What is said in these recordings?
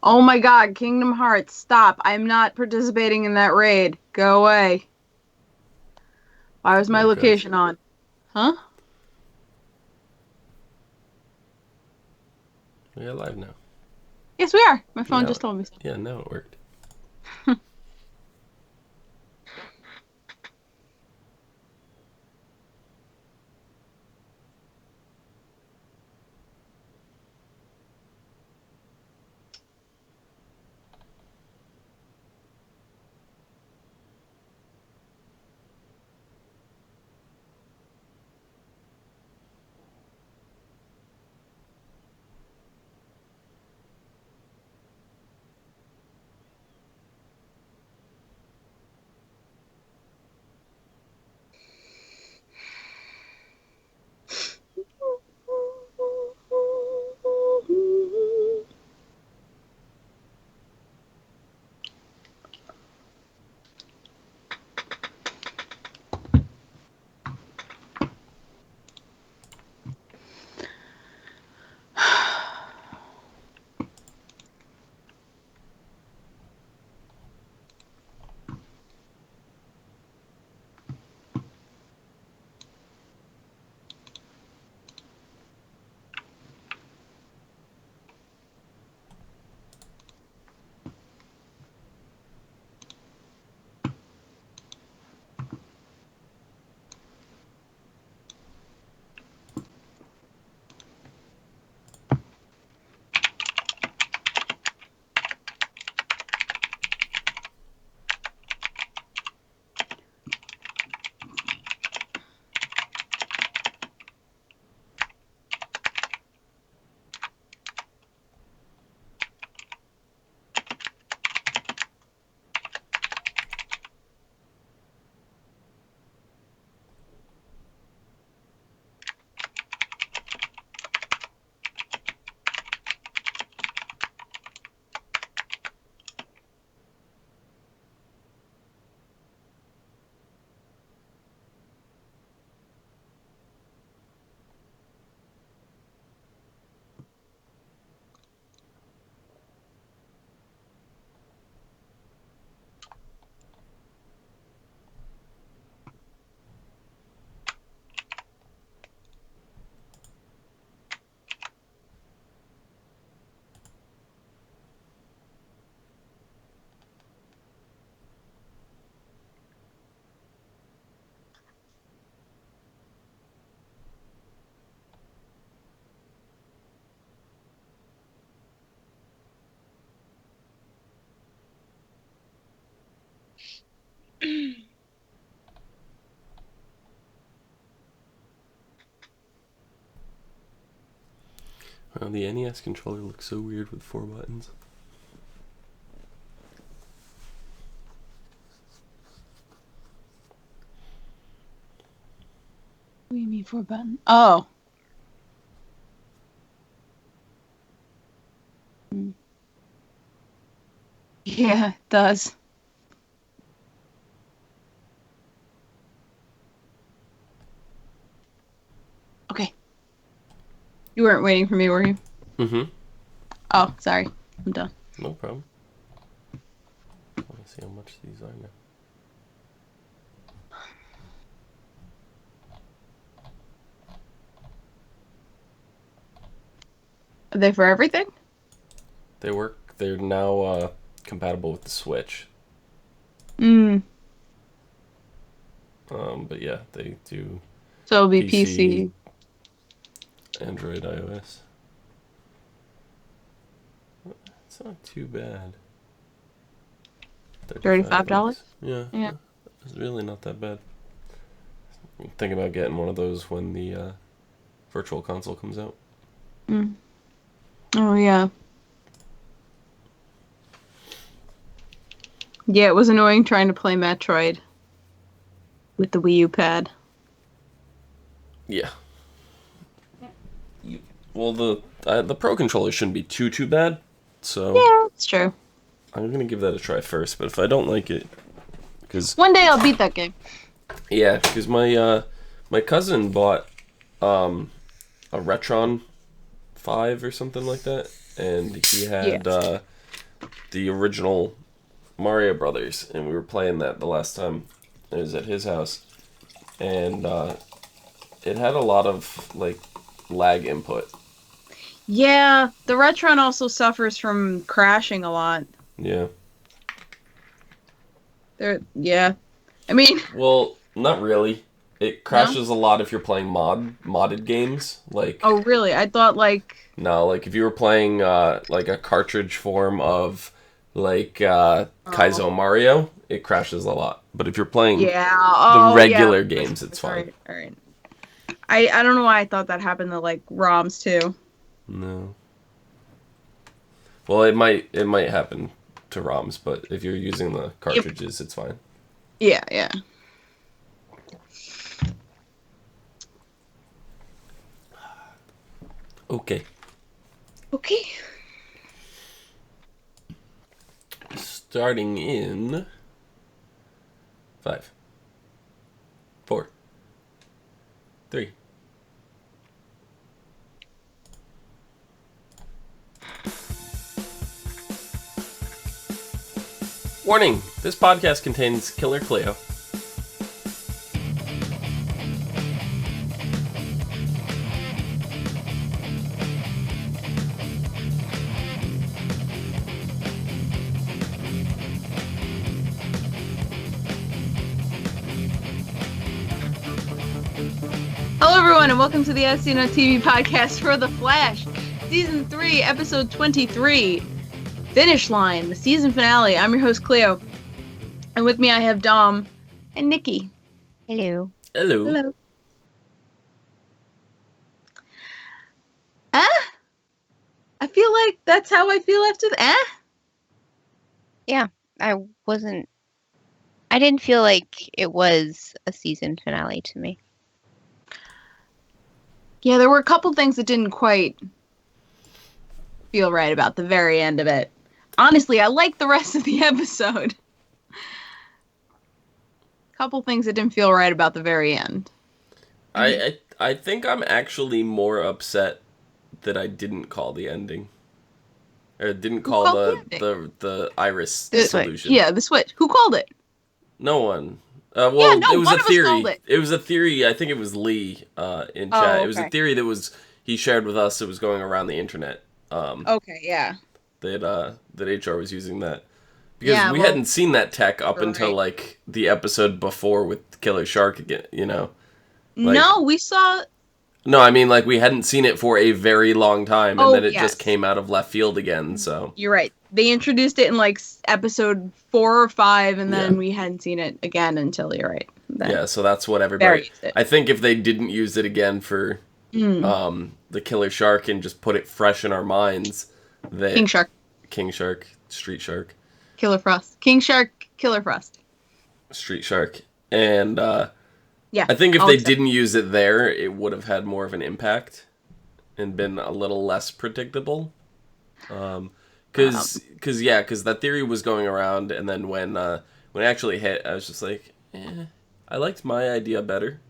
Oh my god, Kingdom Hearts, stop. I'm not participating in that raid. Go away. Why was my Okay. location on? Huh? We're live now. Yes, we are. My phone Now, just told me so. yeah, now it worked. Well, the NES controller looks so weird with 4 buttons. What do you mean for a button? Oh. Hmm. Yeah, it does. Okay. You weren't waiting for me, were you? Mm-hmm. Oh, sorry. I'm done. No problem. Let me see how much these are now. Are they for everything? They work. They're now compatible with the Switch. Mm. But yeah, they do So it'll be PC, PC. Android, iOS. It's not too bad. $35. $35? Yeah, Yeah. it's really not that bad. I'm thinking about getting one of those when the Virtual Console comes out. Mm. Oh, yeah. Yeah, it was annoying trying to play Metroid with the Wii U pad. Yeah. Well, the Pro controller shouldn't be too bad, so Yeah, it's true. I'm gonna give that a try first. But if I don't like it, because One day I'll beat that game. yeah, because my cousin bought a Retron 5 or something like that, and he Yeah. had the original Mario Brothers, and we were playing that the last time it was at his house, and it had a lot of like lag input. Yeah, the Retron also suffers from crashing a lot. Yeah. Yeah. I mean, Well, not really. It no? crashes a lot if you're playing modded games. Like, Oh, really? I thought like, no, like if you were playing like a cartridge form of like oh, Kaizo Mario, it crashes a lot. But if you're playing yeah. the Oh, yeah. regular games, it's All fine. right, all right. I don't know why I thought that happened to like ROMs too. No. Well, it might happen to ROMs, but if you're using the Yep. cartridges, it's fine. Yeah, yeah. Okay. Okay. Starting in 5, 4, 3. Warning! This podcast contains Killer Cleo. Hello, everyone, and welcome to the SCNO TV podcast for The Flash, Season 3, Episode 23, Finish Line, the season finale. I'm your host, Cleo, and with me I have Dom and Nikki. Hello. Hello. Hello. I feel like that's how I feel after the Yeah, I didn't feel like it was a season finale to me. Yeah, there were a couple things that didn't quite feel right about the very end of it. Honestly, I like the rest of the episode. Couple things that didn't feel right about the very end. I think I'm actually more upset that I didn't call the ending. Or didn't Who call called the Iris The solution. Yeah, the switch. Who called it? No one. Yeah, Well, no, it was one a of us theory. called it. It was a theory. I think it was Lee in Oh, chat. It was a okay. theory that he shared with us. It was going around the internet. Okay, yeah. That HR was using that because Yeah, we well, hadn't seen that tech up you're until right. like the episode before with Killer Shark again. You know. Like, No, we saw. No, I mean, like, we hadn't seen it for a very long time, and Oh, then it just yes. came out of left field again, so. You're right. They introduced it in like episode 4 or 5, and then Yeah. we hadn't seen it again until you're right. Then Yeah, so that's what Barry everybody... used it. I think if they didn't use it again for the Killer Shark and just put it fresh in our minds, that... King Shark, King Shark, Street Shark, Killer Frost. King Shark, Killer Frost. Street Shark. And, Yeah. I think if I'll they accept. didn't use it there, it would have had more of an impact and been a little less predictable. Because that theory was going around, and then when it actually hit, I was just like, I liked my idea better.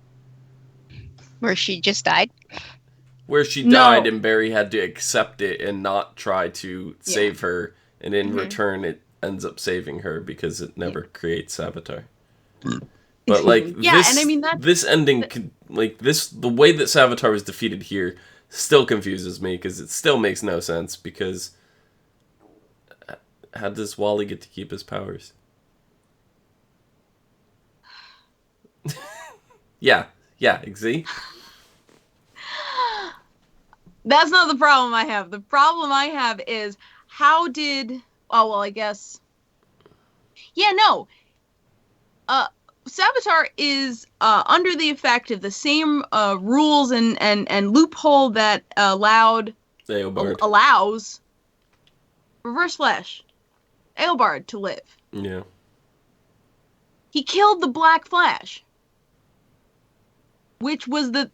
Where she just died. Where she No. died and Barry had to accept it and not try to save her, and in return it ends up saving her because it never creates Savitar. But like Yeah, this, and I mean, this ending, the way that Savitar was defeated here still confuses me because it still makes no sense. Because how does Wally get to keep his powers? yeah, see? That's not the problem I have. The problem I have is how did... Oh, well, I guess... Yeah, no. Savitar is under the effect of the same rules and loophole that allows Reverse Flash, Aelbard, to live. Yeah. He killed the Black Flash, which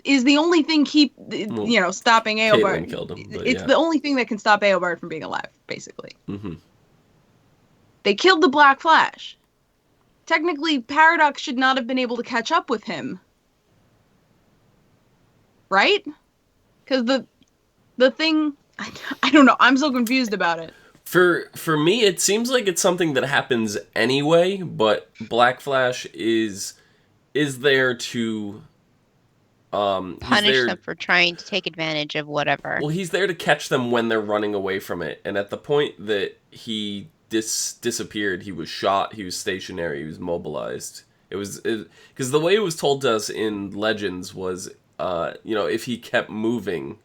is the only thing stopping Aelbard. Caitlyn killed him, but It's yeah. the only thing that can stop Aelbard from being alive, basically. Mm-hmm. They killed the Black Flash. Technically, Paradox should not have been able to catch up with him. Right? Because the thing... I don't know. I'm so confused about it. For me, it seems like it's something that happens anyway, but Black Flash is there to he's Punish there. them for trying to take advantage of whatever. Well, he's there to catch them when they're running away from it. And at the point that he disappeared, he was shot, he was stationary, he was mobilized. It was because the way it was told to us in Legends was, if he kept moving,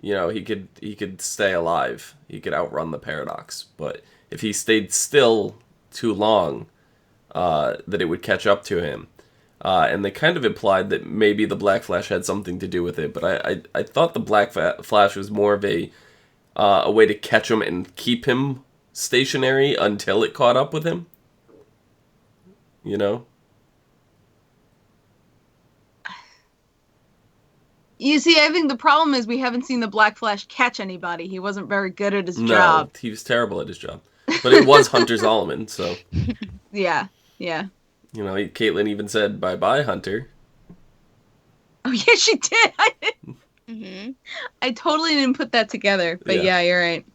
he could stay alive. He could outrun the paradox. But if he stayed still too long, that it would catch up to him. And they kind of implied that maybe the Black Flash had something to do with it, but I thought the Black Flash was more of a way to catch him and keep him stationary until it caught up with him. You know? You see, I think the problem is we haven't seen the Black Flash catch anybody. He wasn't very good at his No, job. he was terrible at his job. But it was Hunter Zolomon, so... Yeah. Caitlin even said, "Bye-bye, Hunter." Oh, yeah, she did. Mm-hmm. I totally didn't put that together, but yeah you're right.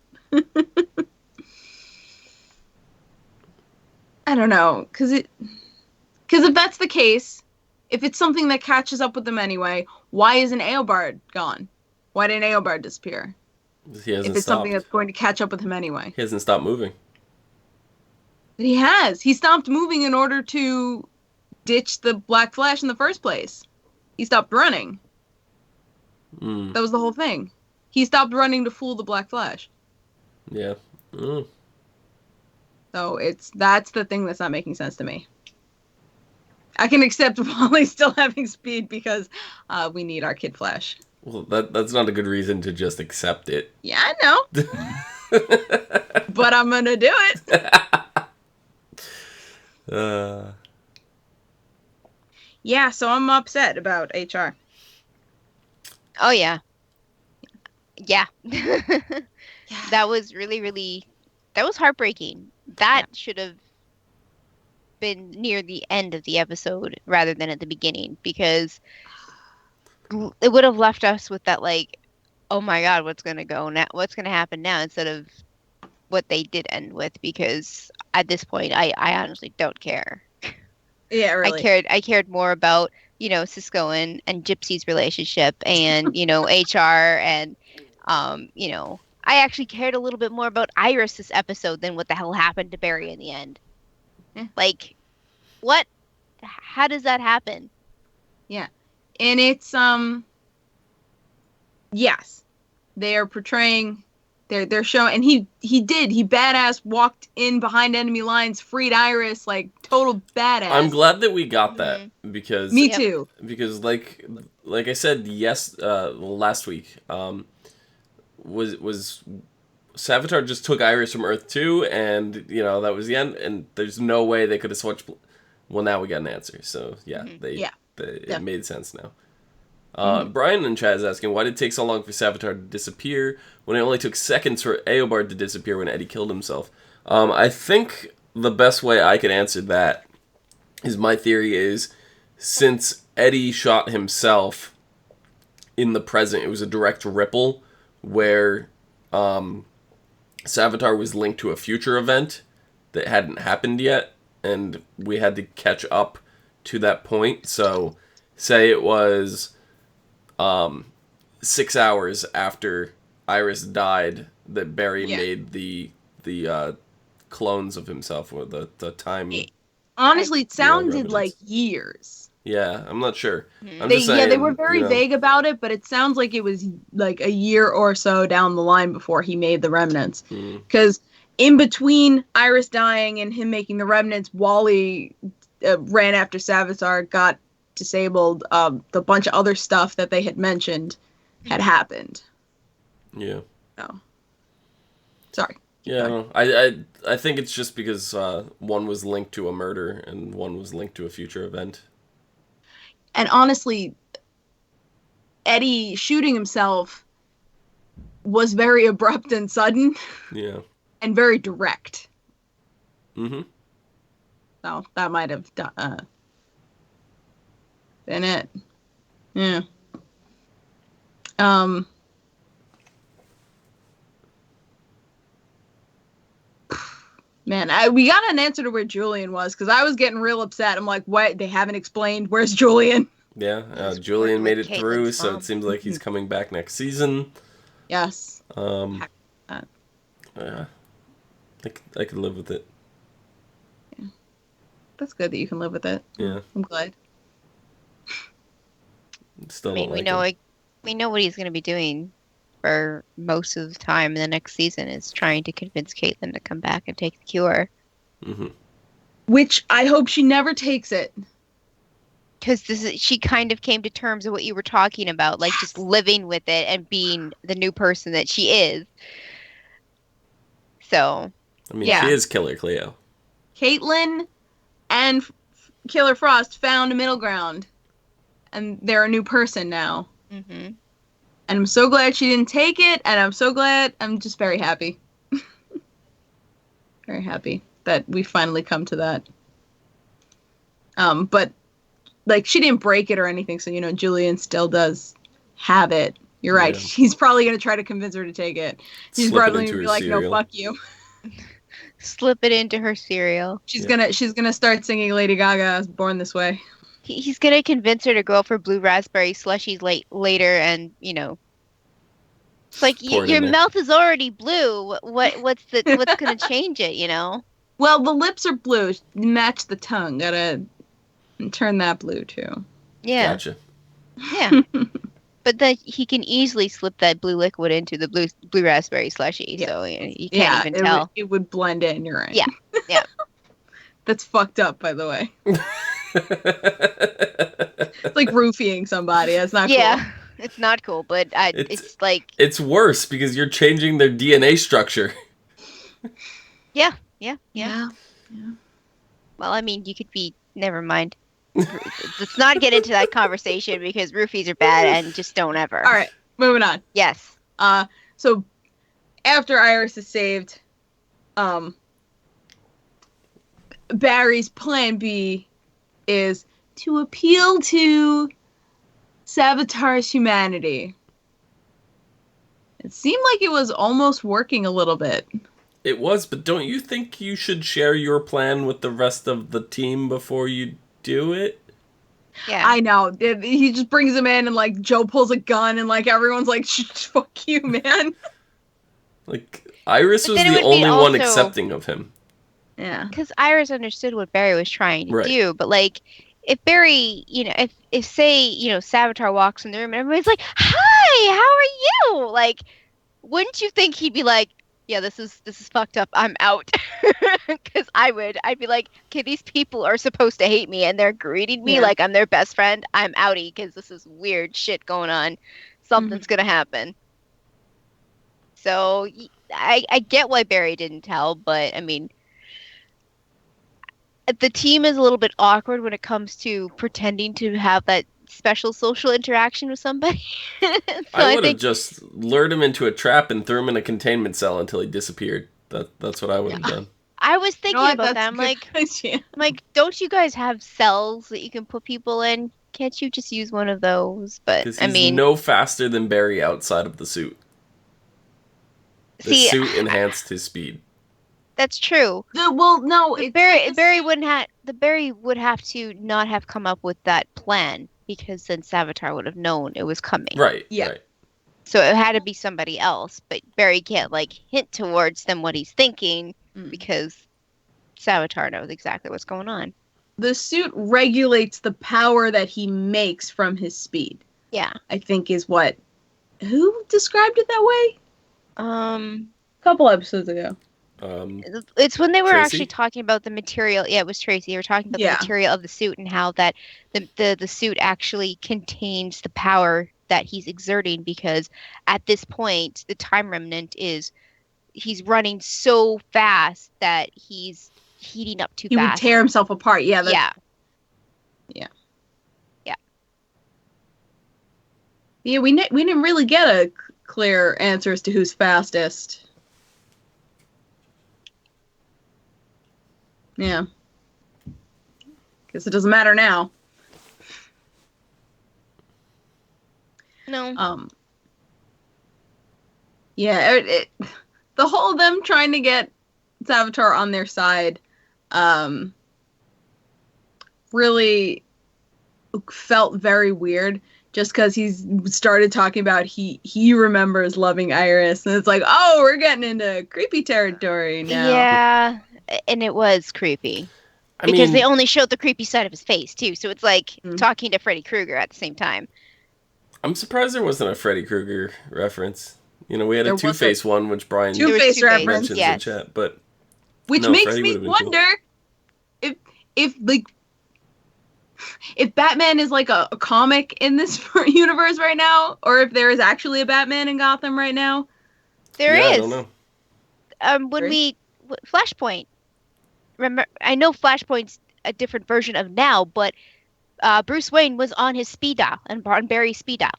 I don't know, because if that's the case, if it's something that catches up with them anyway, why isn't Eobard gone? Why didn't Eobard disappear? He hasn't if it's stopped. Something that's going to catch up with him anyway. He hasn't stopped moving. But he has. He stopped moving in order to ditch the Black Flash in the first place. He stopped running. That was the whole thing. He stopped running to fool the Black Flash. Yeah. So that's the thing that's not making sense to me. I can accept Wally still having speed because we need our Kid Flash. Well, that's not a good reason to just accept it. Yeah, I know. But I'm gonna do it. Yeah, so I'm upset about HR. Oh, yeah. Yeah. That was really, that was heartbreaking. That should have been near the end of the episode rather than at the beginning, because it would have left us with that, like, oh my God, what's going to happen now, instead of what they did end with, because at this point, I honestly don't care. Yeah, really. I cared more about, Cisco and Gypsy's relationship, and, HR, and, I actually cared a little bit more about Iris this episode than what the hell happened to Barry in the end. Yeah. Like, what? How does that happen? Yeah. And it's, yes. They are portraying, they're showing, and he badass walked in behind enemy lines, freed Iris, like, total badass. I'm glad that we got that, because... Me too. Because, like I said, last week, was Savitar just took Iris from Earth 2, and, that was the end, and there's no way they could have switched... Well, now we got an answer, so, it made sense now. Brian in chat is asking, why did it take so long for Savitar to disappear when it only took seconds for Eobard to disappear when Eddie killed himself? I think the best way I could answer that is, my theory is, since Eddie shot himself in the present, it was a direct ripple where Savitar was linked to a future event that hadn't happened yet, and we had to catch up to that point. So, say it was 6 hours after Iris died that Barry made the clones of himself, or the time. Honestly, it sounded like years. Yeah, I'm not sure. I'm They just saying, they were very vague about it, but it sounds like it was like a year or so down the line before he made the remnants. Because in between Iris dying and him making the remnants, Wally ran after Savitar, got disabled. The bunch of other stuff that they had mentioned had happened. Yeah. Oh, sorry. Yeah, I think it's just because one was linked to a murder and one was linked to a future event. And honestly, Eddie shooting himself was very abrupt and sudden. Yeah. And very direct. Mm-hmm. So that might have been it. Yeah. Man, we got an answer to where Julian was, because I was getting real upset. I'm like, what? They haven't explained. Where's Julian? Yeah, He's Julian working made with it through, Caitlyn's so mom. it seems like he's coming back next season. Yes. Yeah, I could live with it. Yeah. That's good that you can live with it. Yeah. I'm glad. Still I mean, don't like him. we know what he's going to be doing for most of the time in the next season is trying to convince Caitlyn to come back and take the cure. Mm-hmm. Which I hope she never takes it. Because she kind of came to terms with what you were talking about, like just living with it and being the new person that she is. So, I mean, Yeah. she is Killer Cleo. Caitlyn and Killer Frost found a middle ground, and they're a new person now. mm-hmm. And I'm so glad she didn't take it, and I'm just very happy. Very happy that we finally come to that. But, like, she didn't break it or anything, so, Julian still does have it. You're right. Yeah. He's probably going to try to convince her to take it. He's Slip it probably into going to be her like, cereal. no, fuck you. Slip it into her cereal. She's gonna start singing Lady Gaga's Born This Way. He's gonna convince her to go for blue raspberry slushies later, and it's like Pour it your in there. mouth is already blue. What's gonna change it? Well, the lips are blue. Match the tongue. Gotta turn that blue too. Yeah, Gotcha. yeah. But then he can easily slip that blue liquid into the blue raspberry slushy, Yeah. so you can't even it tell. it would blend in. You're right. Yeah, yeah. That's fucked up, by the way. It's like roofying somebody. That's not Yeah, cool. it's not cool, but it's like It's worse because you're changing their DNA structure. yeah. Well, I mean, you could be. Never mind. Let's not get into that conversation because roofies are bad and just don't ever. All right, moving on. Yes. So after Iris is saved, Barry's plan B is to appeal to Savitar's humanity. It seemed like it was almost working a little bit. It was, but don't you think you should share your plan with the rest of the team before you do it? Yeah. I know. He just brings him in and, like, Joe pulls a gun and, like, everyone's like, fuck you, man. Like, Iris But was then it the would be only one also- accepting of him. Yeah. Because Iris understood what Barry was trying to Right. do, but like if Barry, if say, Savitar walks in the room and everybody's like, "Hi, how are you?" Like, wouldn't you think he'd be like, "Yeah, this is fucked up. I'm out." Because I'd be like, "Okay, these people are supposed to hate me and they're greeting me Yeah. like I'm their best friend. I'm outie because this is weird shit going on. Something's gonna happen." So I get why Barry didn't tell, but I mean. The team is a little bit awkward when it comes to pretending to have that special social interaction with somebody. So I would have just lured him into a trap and threw him in a containment cell until he disappeared. That's what I would have done. I was thinking You know what? about That's that. a good idea. I'm like, don't you guys have cells that you can put people in? Can't you just use one of those? But Because I he's mean, no faster than Barry outside of the suit. The see, suit enhanced his speed. that's true. Well, no, But it's Barry would have to not have come up with that plan because then Savitar would have known it was coming. Right. Yeah. Right. So it had to be somebody else. But Barry can't like hint towards them what he's thinking because Savitar knows exactly what's going on. The suit regulates the power that he makes from his speed. Yeah. I think is what. Who described it that way? A couple episodes ago. It's when they were Tracy? actually talking about the material. Yeah, it was Tracy. They were talking about Yeah. the material of the suit and how that the suit actually contains the power that he's exerting because at this point the time remnant is he's running so fast that he's heating up too He fast. would tear himself apart. Yeah. Yeah. Yeah, we didn't really get a clear answer as to who's fastest. Yeah. Guess it doesn't matter now. No. Yeah, the whole them trying to get Savitar on their side really felt very weird. Just because he's started talking about he remembers loving Iris, and it's like, oh, we're getting into creepy territory now. Yeah, and it was creepy. I Because they mean, only showed the creepy side of his face, too. So it's like Mm. talking to Freddy Krueger at the same time. I'm surprised there wasn't a Freddy Krueger reference. You know, we had There a was Two-Face one, which Brian There was Two-Face Two-Face, reference, mentions yes. in chat, but which no, makes Freddy me would've been cool. wonder if Batman is like a comic in this universe right now, or if there is actually a Batman in Gotham right now. There yeah, is. I don't know. Flashpoint. Remember, I know Flashpoint's a different version of now, but Bruce Wayne was on his speed dial and on Barry's speed dial.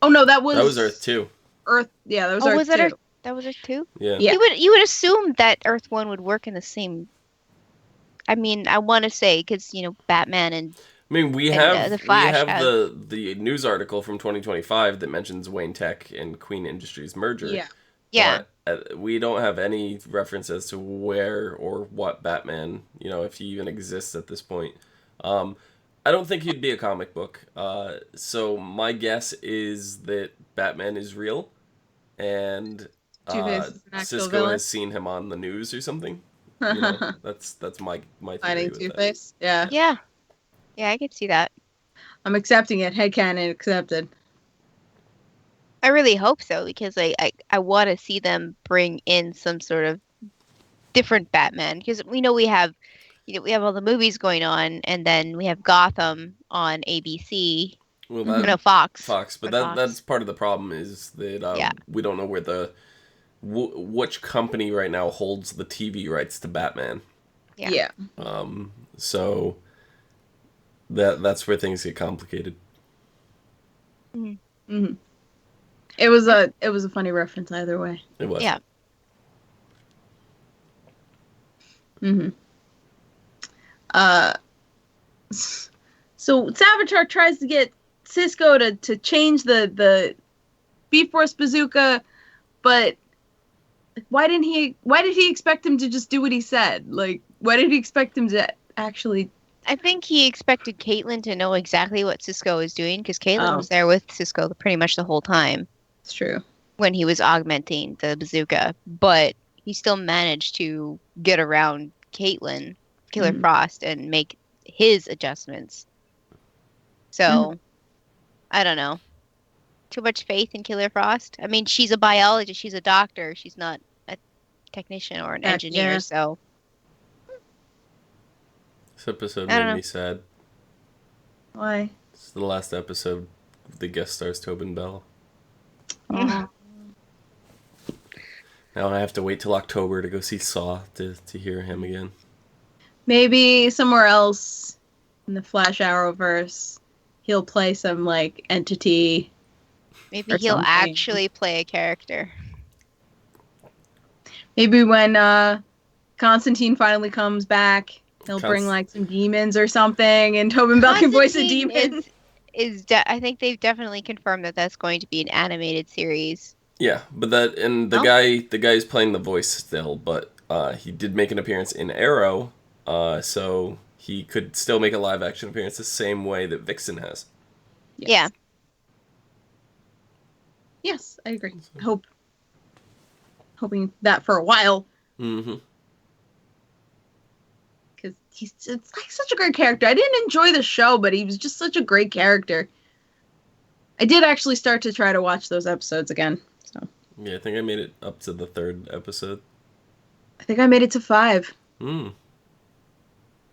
Oh no, that That was Earth 2. Earth, yeah, that was Oh, Earth was that 2. Earth? That was Earth 2? Yeah. Yeah. You would assume that Earth 1 would work in the same. I mean, I want to say because Batman and I mean, we And, have the Flash the news article from 2025 that mentions Wayne Tech and Queen Industries merger. Yeah. yeah. But we don't have any reference as to where or what Batman, if he even exists at this point. I don't think he'd be a comic book. So my guess is that Batman is real, and Two-Face is an actual Cisco villain. has seen him on the news or something. That's my theory Fighting with that. Two-Face. Yeah. Yeah. Yeah, I could see that. I'm accepting it. Headcanon accepted. I really hope so because I want to see them bring in some sort of different Batman because we know we have all the movies going on and then we have Gotham on ABC. Well, Fox. But that's part of the problem is that we don't know where which company right now holds the TV rights to Batman. Yeah. So that's where things get complicated. Mm-hmm. It was a funny reference either way. It was. Yeah. Mm-hmm. So Savitar tries to get Cisco to change the Speed Force bazooka, but why did he expect him to just do what he said? Like, why did he expect him to actually? I think he expected Caitlin to know exactly what Cisco was doing because Caitlin was there with Cisco pretty much the whole time. It's true. When he was augmenting the bazooka, but he still managed to get around Caitlin, Killer Frost, and make his adjustments. So, I don't know. Too much faith in Killer Frost? I mean, she's a biologist, she's a doctor, she's not a technician or an engineer, so. This episode made me sad. Why? It's the last episode. The guest stars Tobin Bell. Aww. Now I have to wait till October to go see Saw to hear him again. Maybe somewhere else in the Flash Arrowverse, he'll play some like entity. Maybe he'll actually play a character. Maybe when Constantine finally comes back, he'll bring like some demons or something, and Tobin Bell can voice a demon. I think they've definitely confirmed that that's going to be an animated series. Yeah, but the guy's playing the voice still, but he did make an appearance in Arrow, so he could still make a live action appearance the same way that Vixen has. Yes. Yeah. Yes, I agree. Hoping that for a while. Mm-hmm. Because it's like such a great character. I didn't enjoy the show, but he was just such a great character. I did actually start to try to watch those episodes again. So. Yeah, I think I made it up to the 3rd episode. I think I made it to 5. Or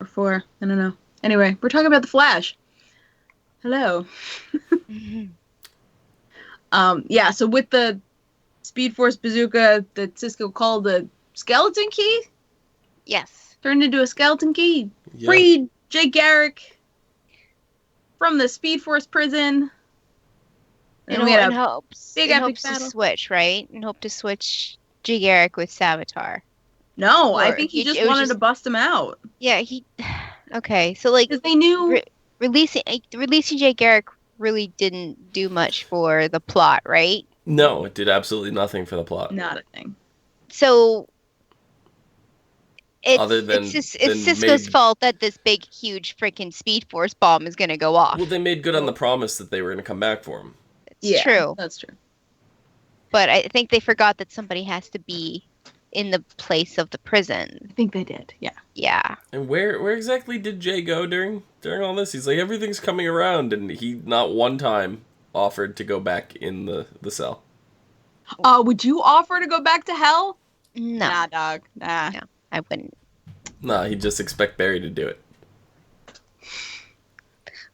4. I don't know. Anyway, we're talking about The Flash. Hello. Yeah, so with the Speed Force bazooka that Cisco called the skeleton key? Yes. Turned into a skeleton key. Yeah. Freed Jay Garrick from the Speed Force prison. And we had a big epic battle. To switch, right? And hope to switch Jay Garrick with Savitar. No, I think he just wanted to bust him out. Yeah, okay, so like because they knew releasing Jay Garrick really didn't do much for the plot, right? No, it did absolutely nothing for the plot. Not a thing. So It's Cisco's fault that this big, huge, freaking Speed Force bomb is gonna go off. Well, they made good on the promise that they were gonna come back for him. It's true. That's true. But I think they forgot that somebody has to be in the place of the prison. I think they did. Yeah. Yeah. And where exactly did Jay go during all this? He's like, everything's coming around, and he not one time offered to go back in the cell. Would you offer to go back to hell? No. Nah, dog. Nah. No, I wouldn't. Nah, he'd just expect Barry to do it.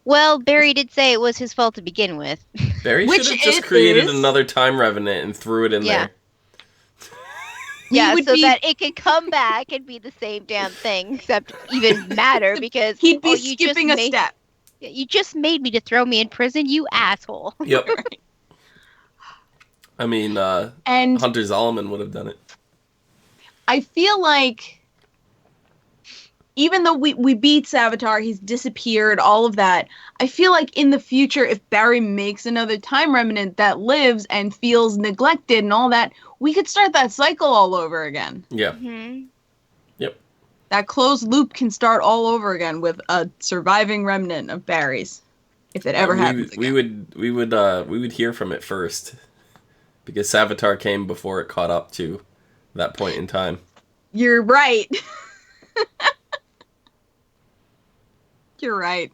Well, Barry did say it was his fault to begin with. Barry should have just created another time revenant and threw it in there. Yeah, so that it could come back and be the same damn thing, except even madder because he'd be skipping a step. You just made me to throw me in prison, you asshole. Yep. I mean, and Hunter Zolomon would have done it. I feel like even though we beat Savitar, he's disappeared, all of that. I feel like in the future, if Barry makes another time remnant that lives and feels neglected and all that, we could start that cycle all over again. Yeah. Mm-hmm. Yep. That closed loop can start all over again with a surviving remnant of Barrys, if it ever happens again. We would hear from it first, because Savitar came before it caught up to that point in time. You're right. You're right.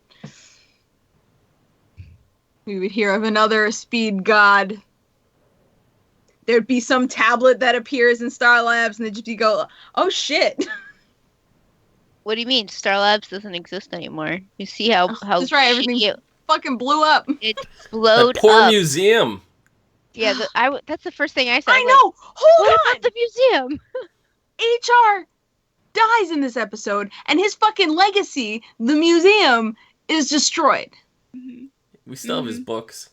We would hear of another speed god. There'd be some tablet that appears in Star Labs, and they'd just go, "Oh shit!" What do you mean? Star Labs doesn't exist anymore. You see how that's right. Everything fucking blew up. It blowed that poor up. museum. Yeah, that's the first thing I said. I know. Hold on. About the museum? HR dies in this episode, and his fucking legacy, the museum, is destroyed. Mm-hmm. We still have his books.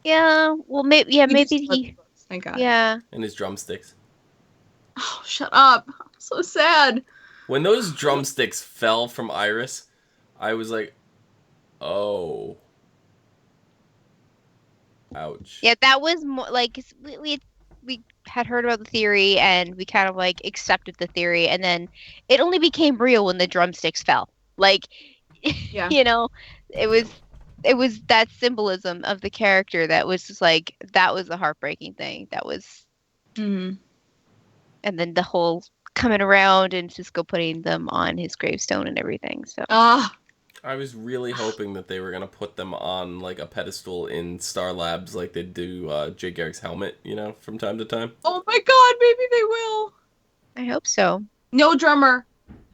Yeah, well, maybe he. Thank God. Yeah. And his drumsticks. Oh, shut up! I'm so sad. When those drumsticks fell from Iris, I was like, "Oh, ouch." Yeah, that was more like we had heard about the theory and we kind of like accepted the theory, and then it only became real when the drumsticks fell. Like, yeah. You know, it was that symbolism of the character that was just like, that was the heartbreaking thing. That was, and then the whole coming around and Cisco putting them on his gravestone and everything. So I was really hoping that they were gonna put them on like a pedestal in Star Labs, like they do Jay Garrick's helmet, from time to time. Oh my God, maybe they will. I hope so. No drummer.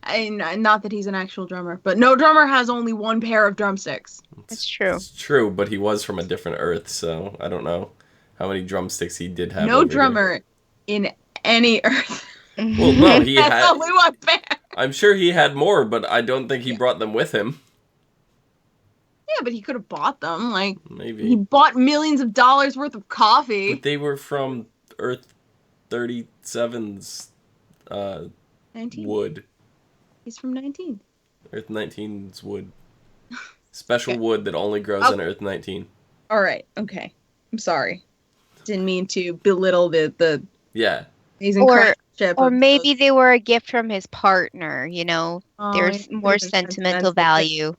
Not that he's an actual drummer, but no drummer has only one pair of drumsticks. That's true. It's true, but he was from a different Earth, so I don't know how many drumsticks he did have. No drummer in any Earth. Well, no, he had only one pair. I'm sure he had more, but I don't think he brought them with him. Yeah, but he could have bought them. Like, maybe he bought millions of dollars worth of coffee. But they were from Earth 37's 19. wood. He's from 19. Earth 19's wood. Special wood that only grows on Earth 19. All right. Okay. I'm sorry. Didn't mean to belittle the yeah. amazing craftsmanship. Or maybe they were a gift from his partner. There's more sentimental value.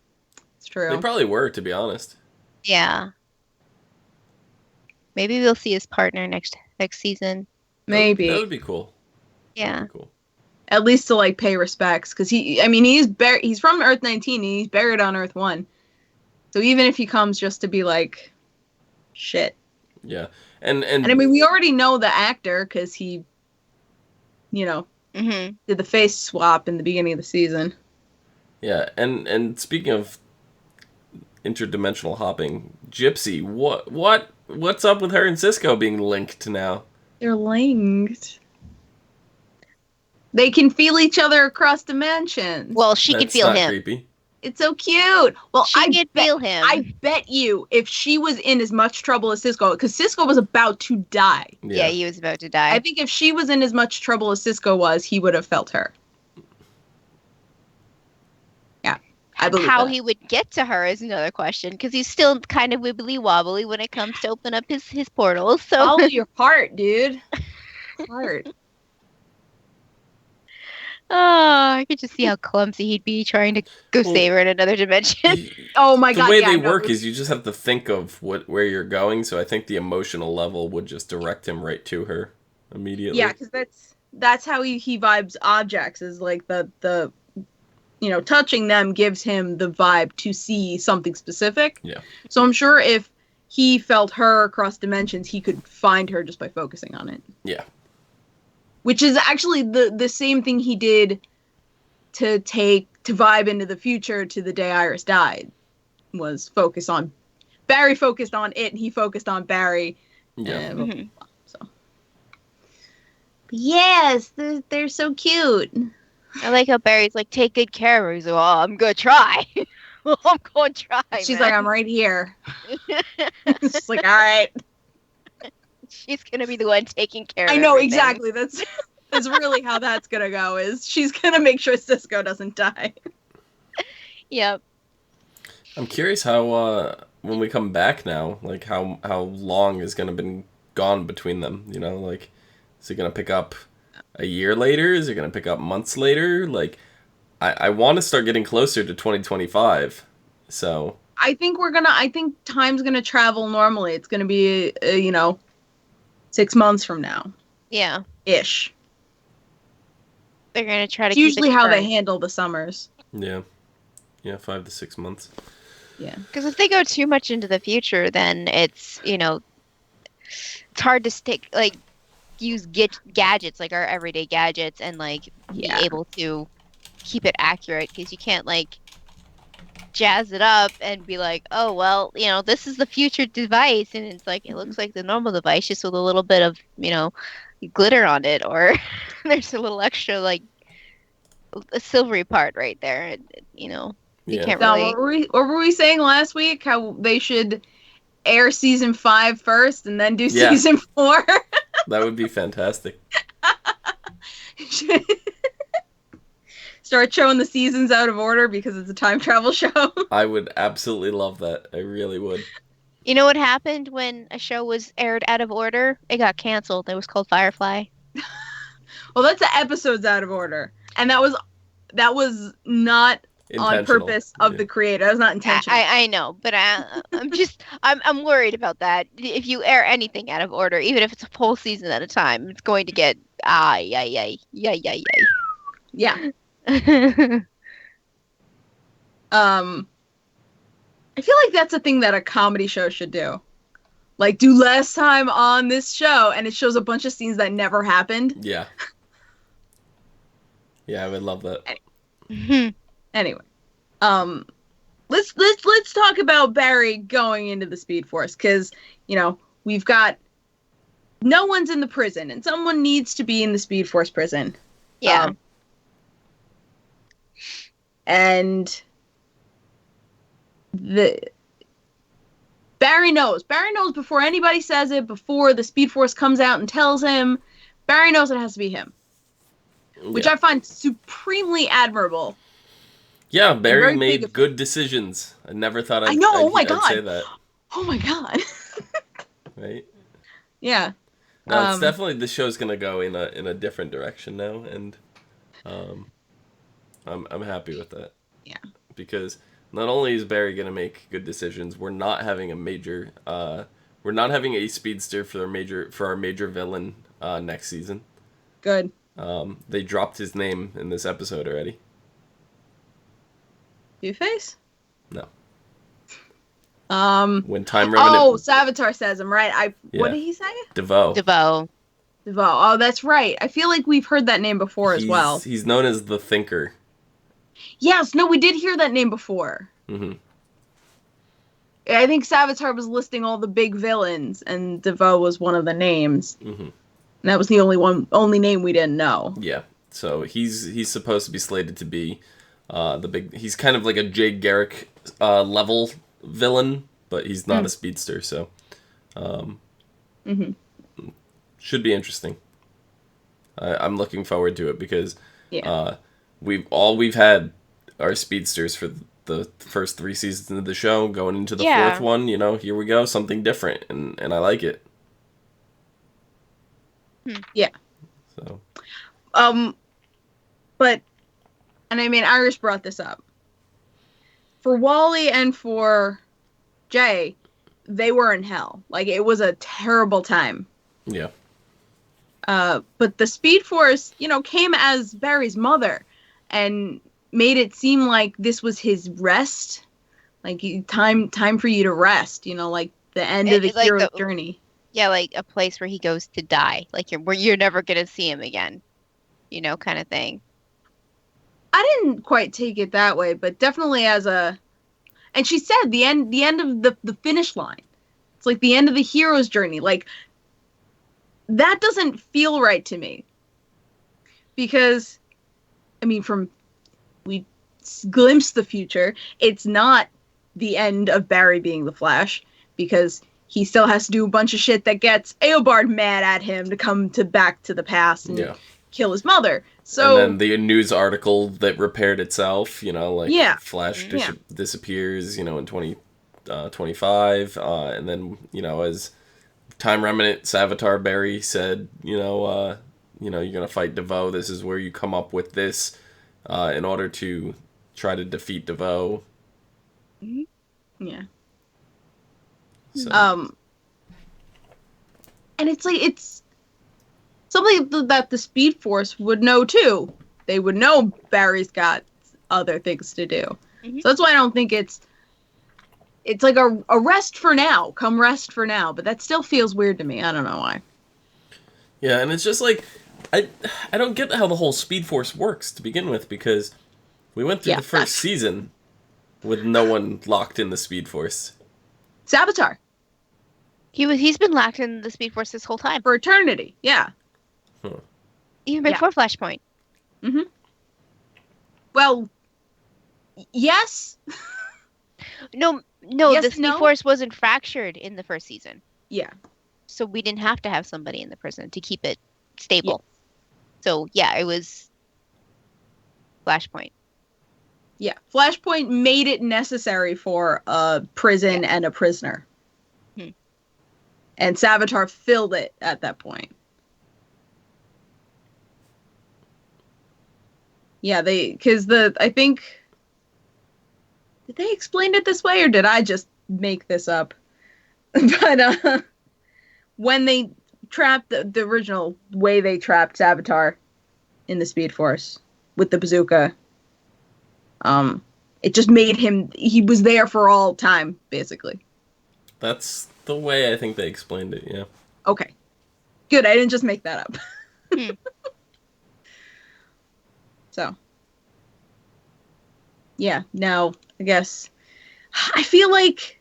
It's true. They probably were, to be honest. Yeah. Maybe we'll see his partner next season. Maybe. That would be cool. Yeah. Cool. At least to like pay respects, because he's from Earth 19 and he's buried on Earth 1. So even if he comes just to be like, shit. Yeah. And I mean, we already know the actor because he, did the face swap in the beginning of the season. Yeah, and speaking of interdimensional hopping, Gypsy, what's up with her and Cisco being linked now? They're linked. They can feel each other across dimensions. Well, she can feel him. Creepy. It's so cute. Well, she can feel him. I bet you if she was in as much trouble as Cisco, because Cisco was about to die. Yeah, he was about to die. I think if she was in as much trouble as Cisco was, he would have felt her. Yeah, I believe How that. he would get to her is another question, because he's still kind of wibbly-wobbly when it comes to open up his portals. So follow your heart, dude. Heart. I could just see how clumsy he'd be trying to go Well, save her in another dimension. Oh my the god, way yeah, they no, work is you just have to think of where you're going. So I think the emotional level would just direct him right to her immediately. yeah, because that's how he vibes objects, is like the touching them gives him the vibe to see something specific. Yeah. So I'm sure if he felt her across dimensions, he could find her just by focusing on it. Yeah. Which is actually the same thing he did to vibe into the future to the day Iris died. Was focus on Barry focused on it, and he focused on Barry. Yeah. So yes, they're so cute. I like how Barry's like, take good care of her. He's like, well, I'm gonna try. Well, I'm gonna try. She's man. like, I'm right here. It's like, all right. She's gonna be the one taking care of I know everything. exactly. That's really how that's gonna go. Is she's gonna make sure Cisco doesn't die. Yep. I'm curious how when we come back now, like how long is gonna been gone between them. You know, like is it gonna pick up a year later? Is it gonna pick up months later? Like I want to start getting closer to 2025. So I think time's gonna travel normally. It's gonna be 6 months from now. Yeah. Ish. They're gonna try to It's keep usually it how they current. handle the summers. yeah, 5 to 6 months. Yeah. Because if they go too much into the future, then it's it's hard to use gadgets like our everyday gadgets and be able to keep it accurate, because you can't jazz it up and be like, oh well, this is the future device, and it's like it looks like the normal device just with a little bit of glitter on it, or there's a little extra a silvery part right there. You Yeah. can't Now, really. what were we saying last week? How they should air season 5 first and then do Yeah. season 4? That would be fantastic. Start showing the seasons out of order because it's a time travel show. I would absolutely love that. I really would. You know what happened when a show was aired out of order? It got canceled. It was called Firefly. Well, that's the episodes out of order, and that was not on Intentional. purpose of the creator. That was not intentional. I know, but I'm worried about that. If you air anything out of order, even if it's a whole season at a time, it's going to get yeah. I feel like that's a thing that a comedy show should do. Like, do less time on this show, and it shows a bunch of scenes that never happened. Yeah. Yeah, I would love that. Anyway, let's talk about Barry going into the Speed Force, because we've got no one's in the prison, and someone needs to be in the Speed Force prison. Yeah. And Barry knows before anybody says it, before the Speed Force comes out and tells him. Barry knows it has to be him, which I find supremely admirable. Yeah, Barry made good decisions. I never thought I'd say that. Oh my god. Right? Yeah. No, it's definitely, the show's gonna go in a different direction now, and I'm happy with that. Yeah. Because not only is Barry gonna make good decisions, we're not having a speedster for our major villain next season. Good. They dropped his name in this episode already. Two-Face? No. When Time Revenant. Savitar says him, right? What did he say? DeVoe. Oh, that's right. I feel like we've heard that name before as well. He's known as the Thinker. Yes, no, we did hear that name before. Mm-hmm. I think Savitar was listing all the big villains, and DeVoe was one of the names. Mm-hmm. And that was the only name we didn't know. Yeah, so he's supposed to be slated to be he's kind of like a Jay Garrick level villain, but he's not a speedster, so should be interesting. I'm looking forward to it because we've had our speedsters for the first 3 seasons of the show. Going into the 4th one, here we go, something different, and I like it. Yeah. So. But and I mean, Iris brought this up. For Wally and for Jay, they were in hell. Like, it was a terrible time. Yeah. But the Speed Force, came as Barry's mother and made it seem like this was his rest. Like, time for you to rest, like the end of the like hero's journey. Yeah, like a place where he goes to die. Like, where you're never going to see him again. Kind of thing. I didn't quite take it that way, but definitely as a... And she said the end of the finish line. It's like the end of the hero's journey. Like, that doesn't feel right to me. Because, I mean, we glimpse the future. It's not the end of Barry being the Flash, because he still has to do a bunch of shit that gets Eobard mad at him to come back to the past and kill his mother. So, and then the news article that repaired itself, Flash disappears, in 2025, and then, as Time Remnant Savitar Barry said, you're gonna fight DeVoe. This is where you come up with this, in order to try to defeat DeVoe. Yeah. So. And it's something that the Speed Force would know too. They would know Barry's got other things to do. Mm-hmm. So that's why I don't think it's like a rest for now. Come rest for now. But that still feels weird to me. I don't know why. Yeah, and it's just like, I don't get how the whole Speed Force works to begin with, because we went through the first season with no one locked in the Speed Force. Savitar. He's been locked in the Speed Force this whole time. For eternity, yeah. Huh. Even before Flashpoint. Mm-hmm. Well, yes. No, yes, the Speed Force wasn't fractured in the first season. Yeah. So we didn't have to have somebody in the prison to keep it stable. Yeah. So, it was Flashpoint. Yeah, Flashpoint made it necessary for a prison and a prisoner. And Savitar filled it at that point. Yeah, I think, did they explain it this way, or did I just make this up? But, when they trapped, the original way they trapped Savitar in the Speed Force with the bazooka, it just made he was there for all time, basically. That's the way I think they explained it, yeah. Okay. Good, I didn't just make that up. So. Yeah, now, I guess. I feel like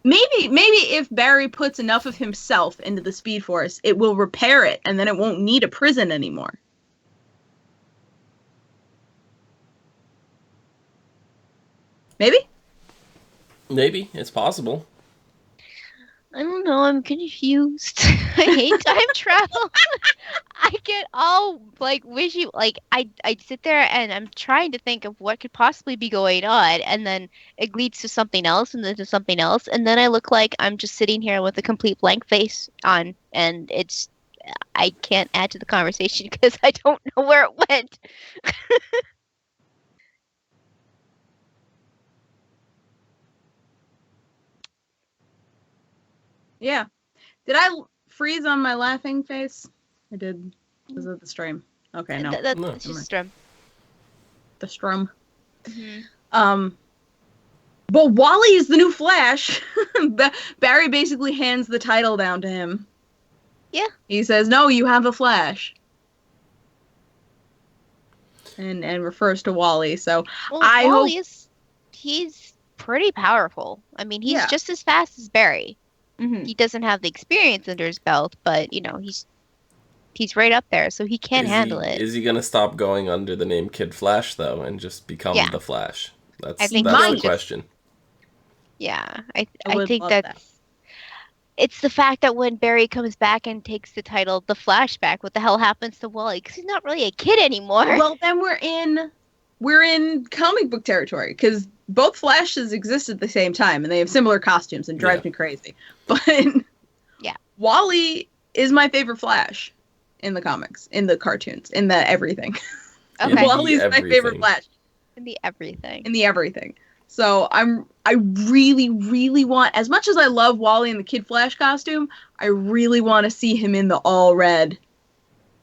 maybe if Barry puts enough of himself into the Speed Force, it will repair it, and then it won't need a prison anymore. Maybe? Maybe, it's possible. I don't know, I'm confused. I hate time travel. I get all, wishy, I sit there and I'm trying to think of what could possibly be going on, and then it leads to something else, and then to something else, and then I look like I'm just sitting here with a complete blank face on, and I can't add to the conversation because I don't know where it went. Yeah. Did I freeze on my laughing face? I did. Was it the stream? Okay, no. That's just strum. The strum. Mm-hmm. But Wally is the new Flash. Barry basically hands the title down to him. Yeah. He says, "No, you have a Flash." And refers to Wally. So Wally he's pretty powerful. I mean, he's just as fast as Barry. Mm-hmm. He doesn't have the experience under his belt, but he's right up there, so he can handle it. Is he gonna stop going under the name Kid Flash though, and just become the Flash? That's the question. Yeah, I think that. It's the fact that when Barry comes back and takes the title, the Flashback, what the hell happens to Wally? Because he's not really a kid anymore. Well, then we're in comic book territory, because both Flashes exist at the same time, and they have similar costumes, and drives me crazy. But Wally is my favorite Flash in the comics, in the cartoons, in the everything. Okay. Wally's my favorite everything. Flash. In the everything. In the everything. So I really, really want, as much as I love Wally in the Kid Flash costume, I really want to see him in the all red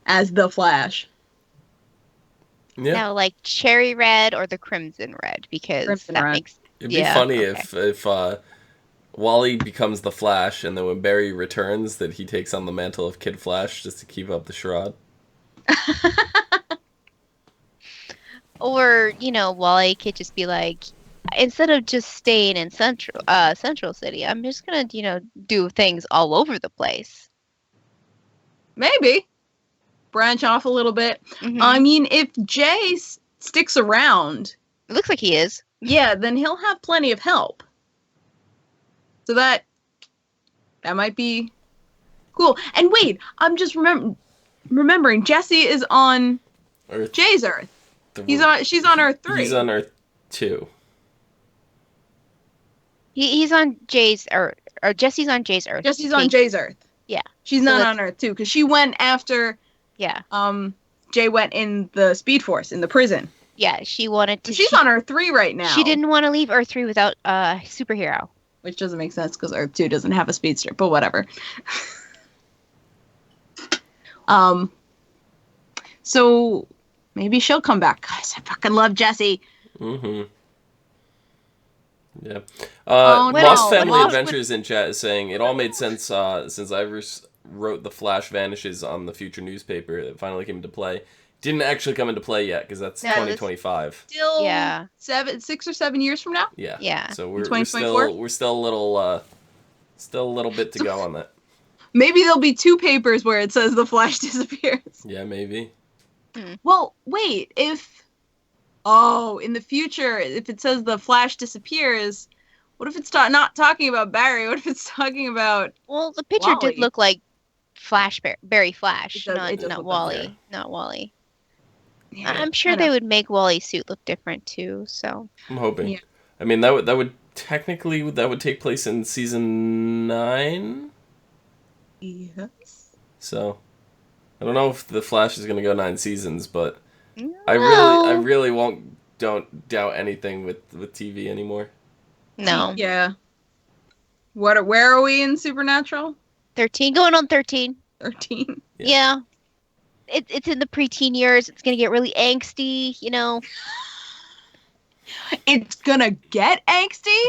as the Flash. Yeah. Now, like cherry red or the crimson red, because Crimson that red. makes It'd be funny if Wally becomes the Flash, and then when Barry returns, that he takes on the mantle of Kid Flash just to keep up the charade. Or, Wally could just be like, instead of just staying in Central City, I'm just gonna, do things all over the place. Maybe. Branch off a little bit. Mhm. I mean, if Jay sticks around, It looks like he is. yeah, then he'll have plenty of help. So that might be cool. And wait, I'm just remembering Jesse is on Earth. Jay's Earth. She's on Earth 3. He's on Earth 2. He's on Jay's or Jesse's on Jay's Earth. Jesse's on Jay's Earth. Yeah. She's So not that's- on Earth 2 because she went after Yeah. Jay went in the Speed Force in the prison. Yeah, she wanted to. She's on Earth 3 right now. She didn't want to leave Earth 3 without a superhero. Which doesn't make sense because Earth 2 doesn't have a speedster, but whatever. So maybe she'll come back. Guys, I fucking love Jessie. Mm-hmm. Yeah. Oh, no. Lost Family Lost Adventures in chat is saying it all made sense since I wrote The Flash Vanishes on the Future newspaper that finally came into play. Didn't actually come into play yet because that's 2025. Still Yeah. 6 or 7 years from now? Yeah. Yeah. So we're 2024? still a little bit to go on that. Maybe there'll be 2 papers where it says the Flash disappears. Yeah, maybe. Well, wait, in the future, if it says the Flash disappears, what if it's not talking about Barry? What if it's talking about... Well, the picture Wally? did look like Barry Flash, It does not look like Wally. Barry. Not Wally. Yeah, I'm sure they would make Wally's suit look different too. So I'm hoping. Yeah. I mean, that would technically take place in season 9. Yes. So I don't know if the Flash is going to go 9 seasons, but I No. really don't doubt anything with TV anymore. No. Yeah. Where are we in Supernatural? 13, going on 13. 13. Yeah. It's in the preteen years. It's gonna get really angsty, It's gonna get angsty?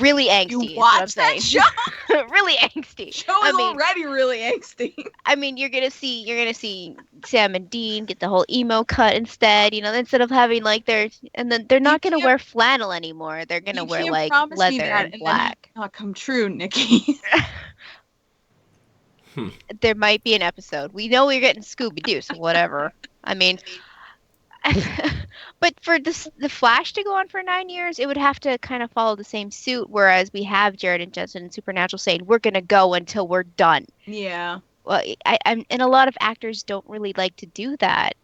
Really angsty. You is what I'm watch that saying. show? Really angsty. Show is already really angsty. I mean, you're gonna see Sam and Dean get the whole emo cut instead. Instead of having and then they're not gonna wear flannel anymore. They're gonna wear can't like promise me leather that and then black. not come true, Nikki. There might be an episode. We know we're getting Scooby Doo, so whatever. I mean, but for the Flash to go on for 9 years, it would have to kind of follow the same suit. Whereas we have Jared and Jensen in Supernatural saying we're gonna go until we're done. Yeah. Well, and a lot of actors don't really like to do that.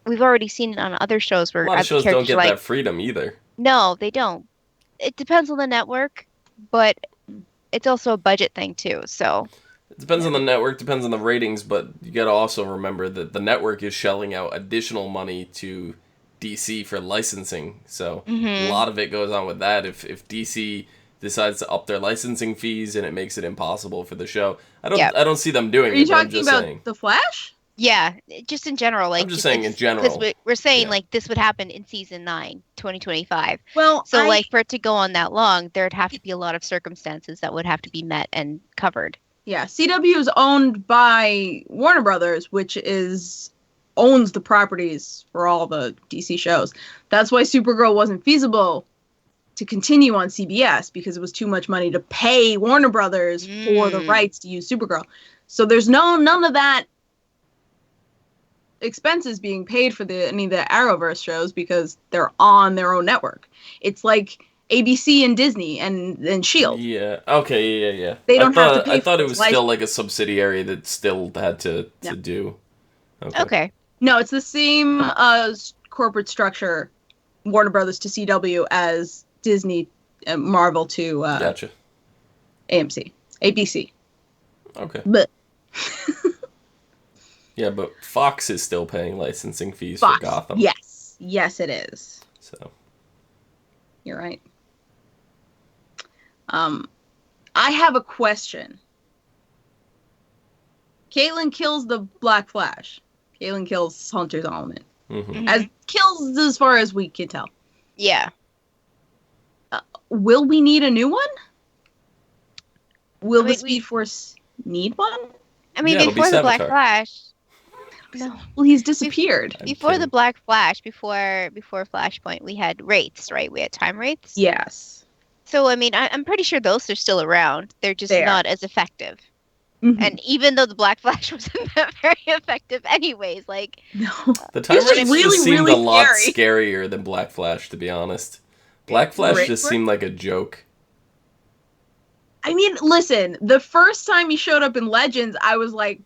We've already seen it on other shows where A lot of shows don't characters get are that freedom either. No, they don't. It depends on the network, but it's also a budget thing too. So It depends on the network, depends on the ratings, but you got to also remember that the network is shelling out additional money to DC for licensing. So a lot of it goes on with that. If DC decides to up their licensing fees and it makes it impossible for the show, I don't see them doing Are you it. But I'm talking just about saying. the Flash? yeah, just in general, I'm just saying in general. because we're saying Yeah. this would happen in season 9, 2025. Well, So for it to go on that long, there'd have to be a lot of circumstances that would have to be met and covered. yeah, CW is owned by Warner Brothers, which owns the properties for all the DC shows. That's why Supergirl wasn't feasible to continue on CBS because it was too much money to pay Warner Brothers for the rights to use Supergirl. So there's none of that expenses being paid for any of the Arrowverse shows because they're on their own network. It's like ABC and Disney and Shield. Yeah. Okay. Yeah. They don't have to pay I thought for it was its still like a subsidiary that still had to do. Okay. No, it's the same corporate structure, Warner Brothers to CW as Disney and Marvel to Gotcha. ABC. Okay. But Yeah, but Fox is still paying licensing fees Fox. for Gotham. Yes, it is. So You're right. I have a question. Caitlin kills the Black Flash. Caitlin kills Hunter Solomon. As kills as far as we can tell. Yeah. Will we need a new one? Will the Speed Force need one? I mean, Yeah, before the Black Flash. No. Well, he's disappeared. Before the Black Flash, before Flashpoint, we had wraiths, right? We had time wraiths. Yes. So, I mean, I'm pretty sure those are still around. They're just not as effective. Mm-hmm. And even though the Black Flash wasn't that very effective anyways, like... No. The time wraiths just seemed really a lot scary. scarier than Black Flash, to be honest. Black Flash just seemed like a joke. I mean, listen, the first time he showed up in Legends, I was like,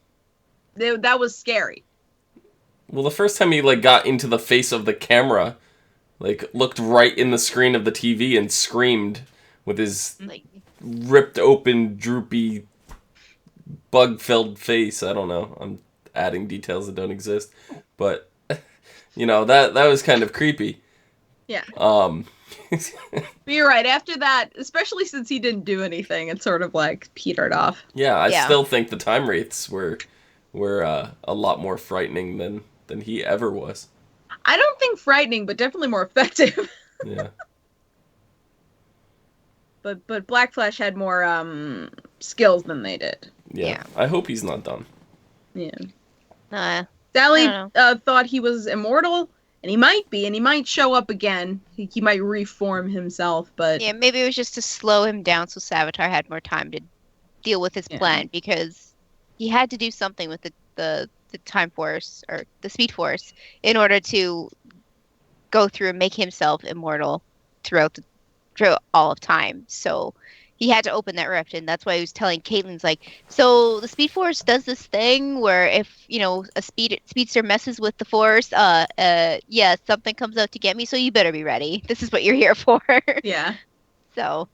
that was scary. Well, the first time he, like, got into the face of the camera, like, looked right in the screen of the TV and screamed with his ripped open, droopy, bug-filled face. I don't know. I'm adding details that don't exist. But, you know, that was kind of creepy. Yeah. But you're right. After that, especially since he didn't do anything, it sort of, like, petered off. Yeah, I still think the time wraiths were a lot more frightening than he ever was. I don't think frightening, but definitely more effective. Yeah. But Black Flash had more skills than they did. Yeah. I hope he's not done. Yeah. Sally thought he was immortal, and he might be, and he might show up again. He might reform himself, but... Yeah, maybe it was just to slow him down so Savitar had more time to deal with his plan, because he had to do something with the Time Force, or the Speed Force, in order to go through and make himself immortal throughout all of time. So he had to open that rift, and that's why he was telling Caitlin's like, so the Speed Force does this thing where if, you know, a speedster messes with the Force, something comes out to get me, so you better be ready. This is what you're here for. Yeah. So.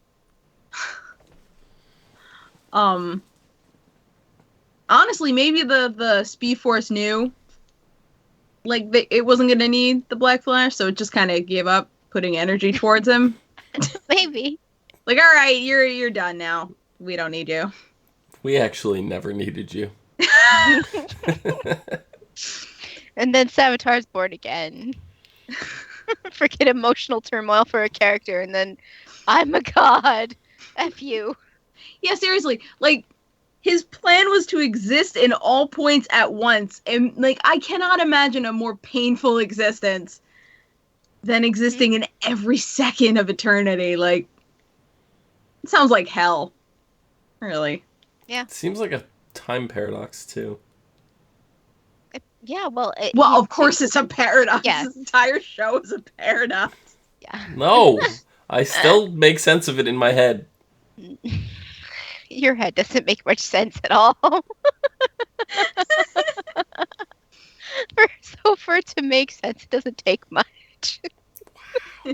Honestly, maybe the Speed Force knew, like, it wasn't gonna need the Black Flash, so it just kind of gave up putting energy towards him. Maybe. Like, all right, you're done now. We don't need you. We actually never needed you. And then Savitar's born again. Freaking emotional turmoil for a character, and then I'm a god. F you. Yeah, seriously, like, his plan was to exist in all points at once, and, like, I cannot imagine a more painful existence than existing in every second of eternity. Like, it sounds like hell. Really. Yeah. It seems like a time paradox, too. Of course it's a paradox. Yeah. This entire show is a paradox. Yeah. No! I still make sense of it in my head. Your head doesn't make much sense at all. For it to make sense, it doesn't take much. Wow.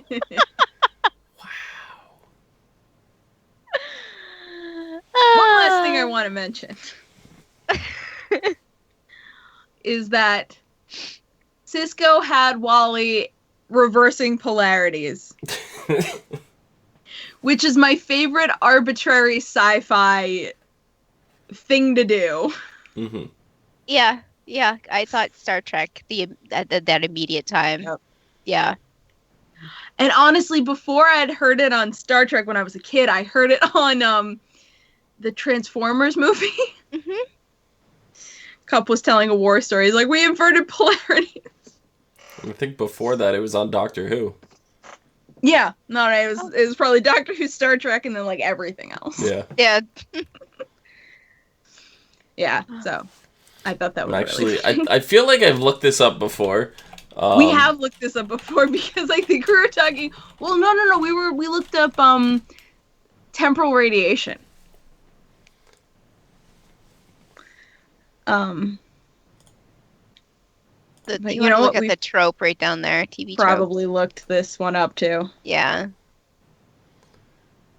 One last thing I want to mention is that Cisco had Wally reversing polarities. Which is my favorite arbitrary sci-fi thing to do. Mm-hmm. Yeah. I thought Star Trek at that immediate time. Yep. Yeah. And honestly, before I had heard it on Star Trek when I was a kid, I heard it on the Transformers movie. Mm-hmm. Cup was telling a war story. He's like, we inverted polarities. I think before that it was on Doctor Who. Yeah, no, it was probably Doctor Who, Star Trek, and then like everything else. Yeah. Yeah. Yeah. So, I thought that was actually. Really I feel like I've looked this up before. We have looked this up before because I think we were talking. Well, no. We looked up temporal radiation. You know, look at the trope right down there. TV probably tropes. Looked this one up too. Yeah.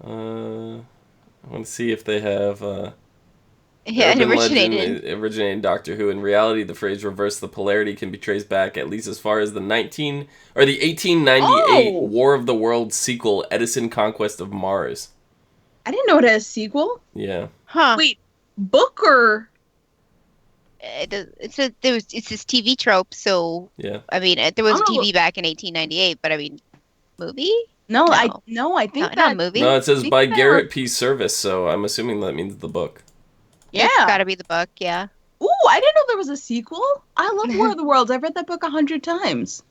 I want to see if they have Yeah, it urban originated. legend originating in Doctor Who. In reality, the phrase "reverse the polarity" can be traced back at least as far as the 1898 Oh! War of the Worlds sequel, Edison: Conquest of Mars. I didn't know it had a sequel. Yeah. Huh. Wait, book or... It's this TV trope, so Yeah. I mean, there was I'm gonna TV back in 1898, but I mean, movie? No, No. I think Not that... movie. No, it says think by that- Garrett P. Service, so I'm assuming that means the book. Yeah. It's gotta be the book, yeah. Ooh, I didn't know there was a sequel. I love War of the Worlds. I've read that book 100 times.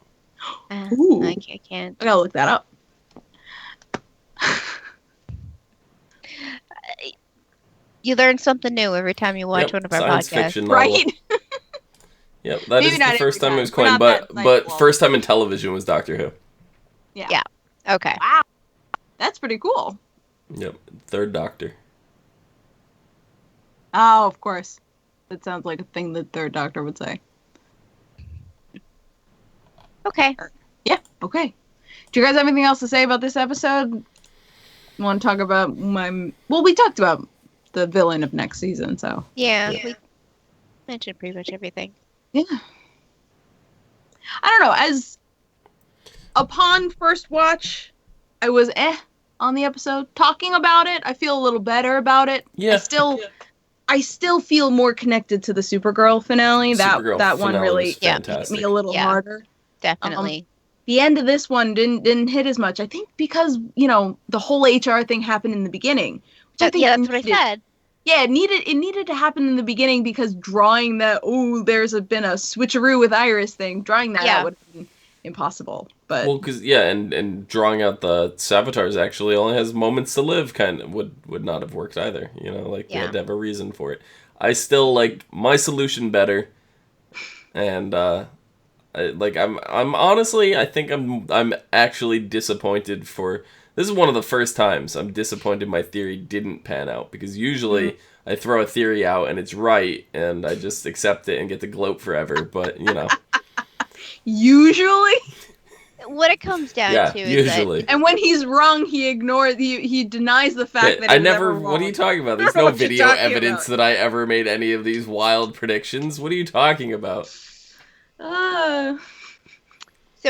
Ooh. I can't. I gotta look that up. You learn something new every time you watch Yep, one of our science podcasts. fiction novel. Right? Yep, that Maybe is not the first every time it was time. We're coined, not but that but nice, first time in television was Doctor Who. Yeah. Okay. Wow. That's pretty cool. Yep, third Doctor. Oh, of course. That sounds like a thing the Third Doctor would say. Okay. Yeah, okay. Do you guys have anything else to say about this episode? You want to talk about Well, we talked about the villain of next season, so... Yeah, Yeah. we mentioned pretty much everything. Yeah. I don't know, as... Upon first watch, I was on the episode. Talking about it, I feel a little better about it. Yeah. I still feel more connected to the Supergirl finale. Supergirl that one finale really was hit fantastic. me a little Yeah. harder. Definitely. The end of this one didn't hit as much. I think because, the whole HR thing happened in the beginning. Which I think That's what I said. Yeah, it needed to happen in the beginning because drawing that, been a switcheroo with Iris thing, drawing that out would have been impossible. But Well, because and drawing out the Savitar's actually only has moments to live kind of would not have worked either. They had to have a reason for it. I still like my solution better, and I'm honestly I think I'm actually disappointed for. This is one of the first times I'm disappointed my theory didn't pan out, because usually I throw a theory out and it's right and I just accept it and get to gloat forever. But usually. What it comes down to is usually. And when he's wrong, he denies the fact that I he's never. ever wrong. What are you talking about? There's I don't know no what you're video talking evidence about. that I ever made any of these wild predictions. What are you talking about? So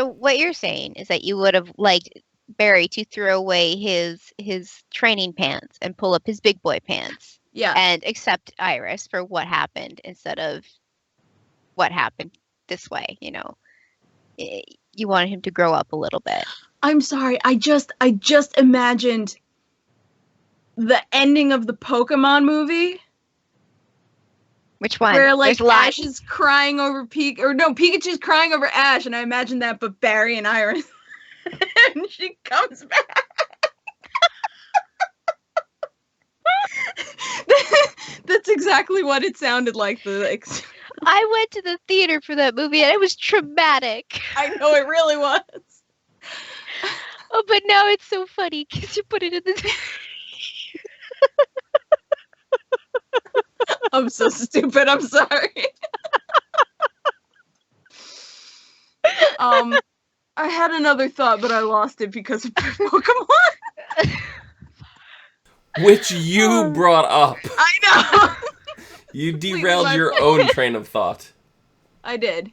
what you're saying is that you would have liked Barry to throw away his training pants and pull up his big boy pants. Yeah. And accept Iris for what happened instead of what happened this way, You wanted him to grow up a little bit. I'm sorry. I just imagined the ending of the Pokemon movie. Which one? Where There's Ash is crying over Pikachu's crying over Ash, and I imagine that, but Barry and Iris. And she comes back. That's exactly what it sounded like. I went to the theater for that movie and it was traumatic. I know it really was. Oh, but now it's so funny because you put it in the. I'm so stupid. I'm sorry. I had another thought, but I lost it because of Pokemon. Which you brought up. I know. You derailed your own train of thought. I did.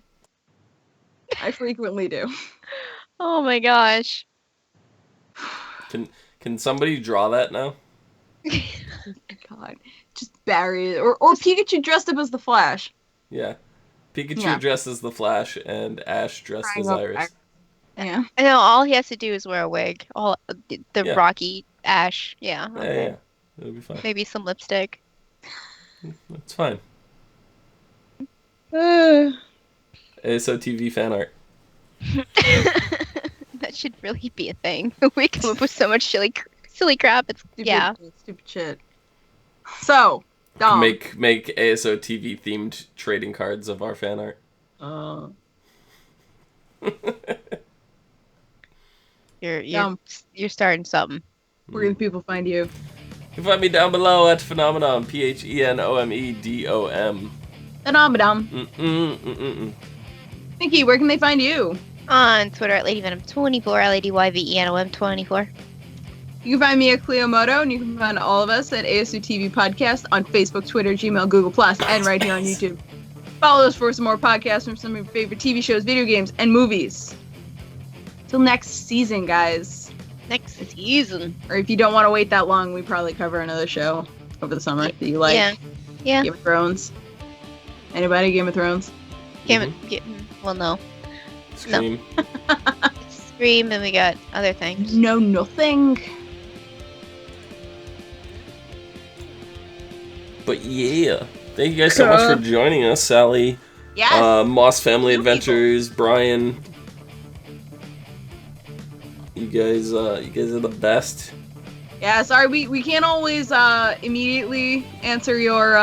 I frequently do. Oh my gosh. Can somebody draw that now? God, just Barry or Pikachu dressed up as the Flash. Yeah, Pikachu dressed as the Flash and Ash dressed as Iris. Yeah. I know all he has to do is wear a wig. All the Yeah. Rocky Ash. Yeah. Okay. Yeah, it'll be fine. Maybe some lipstick. It's fine. ASOTV fan art. That should really be a thing. We come up with so much silly crap. It's Stupid shit. So, Dom. Make ASOTV themed trading cards of our fan art. You're starting something. Where can people find you? You can find me down below at Phenomenon, PHENOMEDOM. Dom. Nikki, where can they find you? On Twitter at LadyVenom24, LadyYvenom24. You You can find me at Cleomoto, and you can find all of us at ASU TV Podcast on Facebook, Twitter, Gmail, Google+, and right here on YouTube. Follow us for some more podcasts from some of your favorite TV shows, video games, and movies. Till next season, guys. Next season. Or if you don't want to wait that long, we probably cover another show over the summer that you like. Yeah. Game of Thrones. Anybody? Game of Thrones? Well, no. Scream. No. Scream, and we got other things. No, nothing. But yeah. Thank you guys so much for joining us, Sally. Yes. Moss Family Adventures, Brian. You guys are the best. Yeah, sorry, we can't always immediately answer your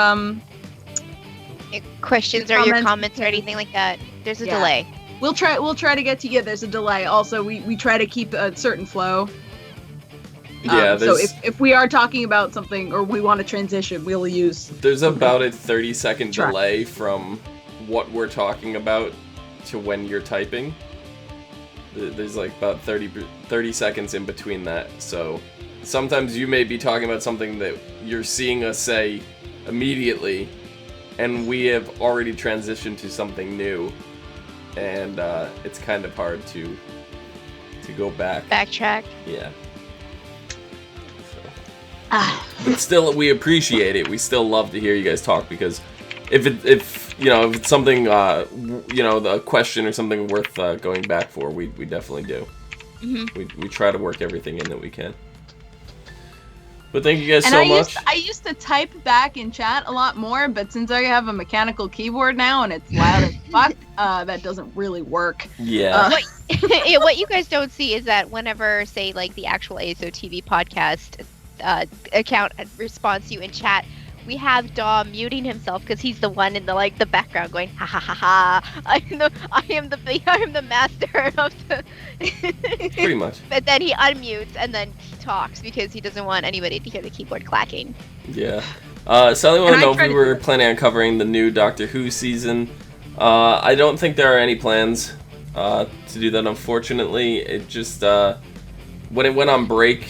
questions or your comments or anything like that. There's a delay. We'll try to get to you. There's a delay. Also, we try to keep a certain flow. So if we are talking about something or we want to transition, we'll use... There's about a 30-second delay from what we're talking about to when you're typing. There's like about 30 seconds in between that. So sometimes you may be talking about something that you're seeing us say immediately, and we have already transitioned to something new. And it's kind of hard to go back. Backtrack. Yeah. But still, we appreciate it. We still love to hear you guys talk, because if it's something the question or something worth going back for, we definitely do. Mm-hmm. We try to work everything in that we can. But thank you guys so much. I used to type back in chat a lot more, but since I have a mechanical keyboard now and it's loud as fuck, that doesn't really work. Yeah. What you guys don't see is that whenever, say, like the actual ASO TV podcast account responds to you in chat, we have Dom muting himself because he's the one in the background going ha ha ha ha. I am the master of the. Pretty much. But then he unmutes and then he talks because he doesn't want anybody to hear the keyboard clacking. Yeah. Sally wanted to know if we were planning on covering the new Doctor Who season. I don't think there are any plans to do that, unfortunately. It just when it went on break.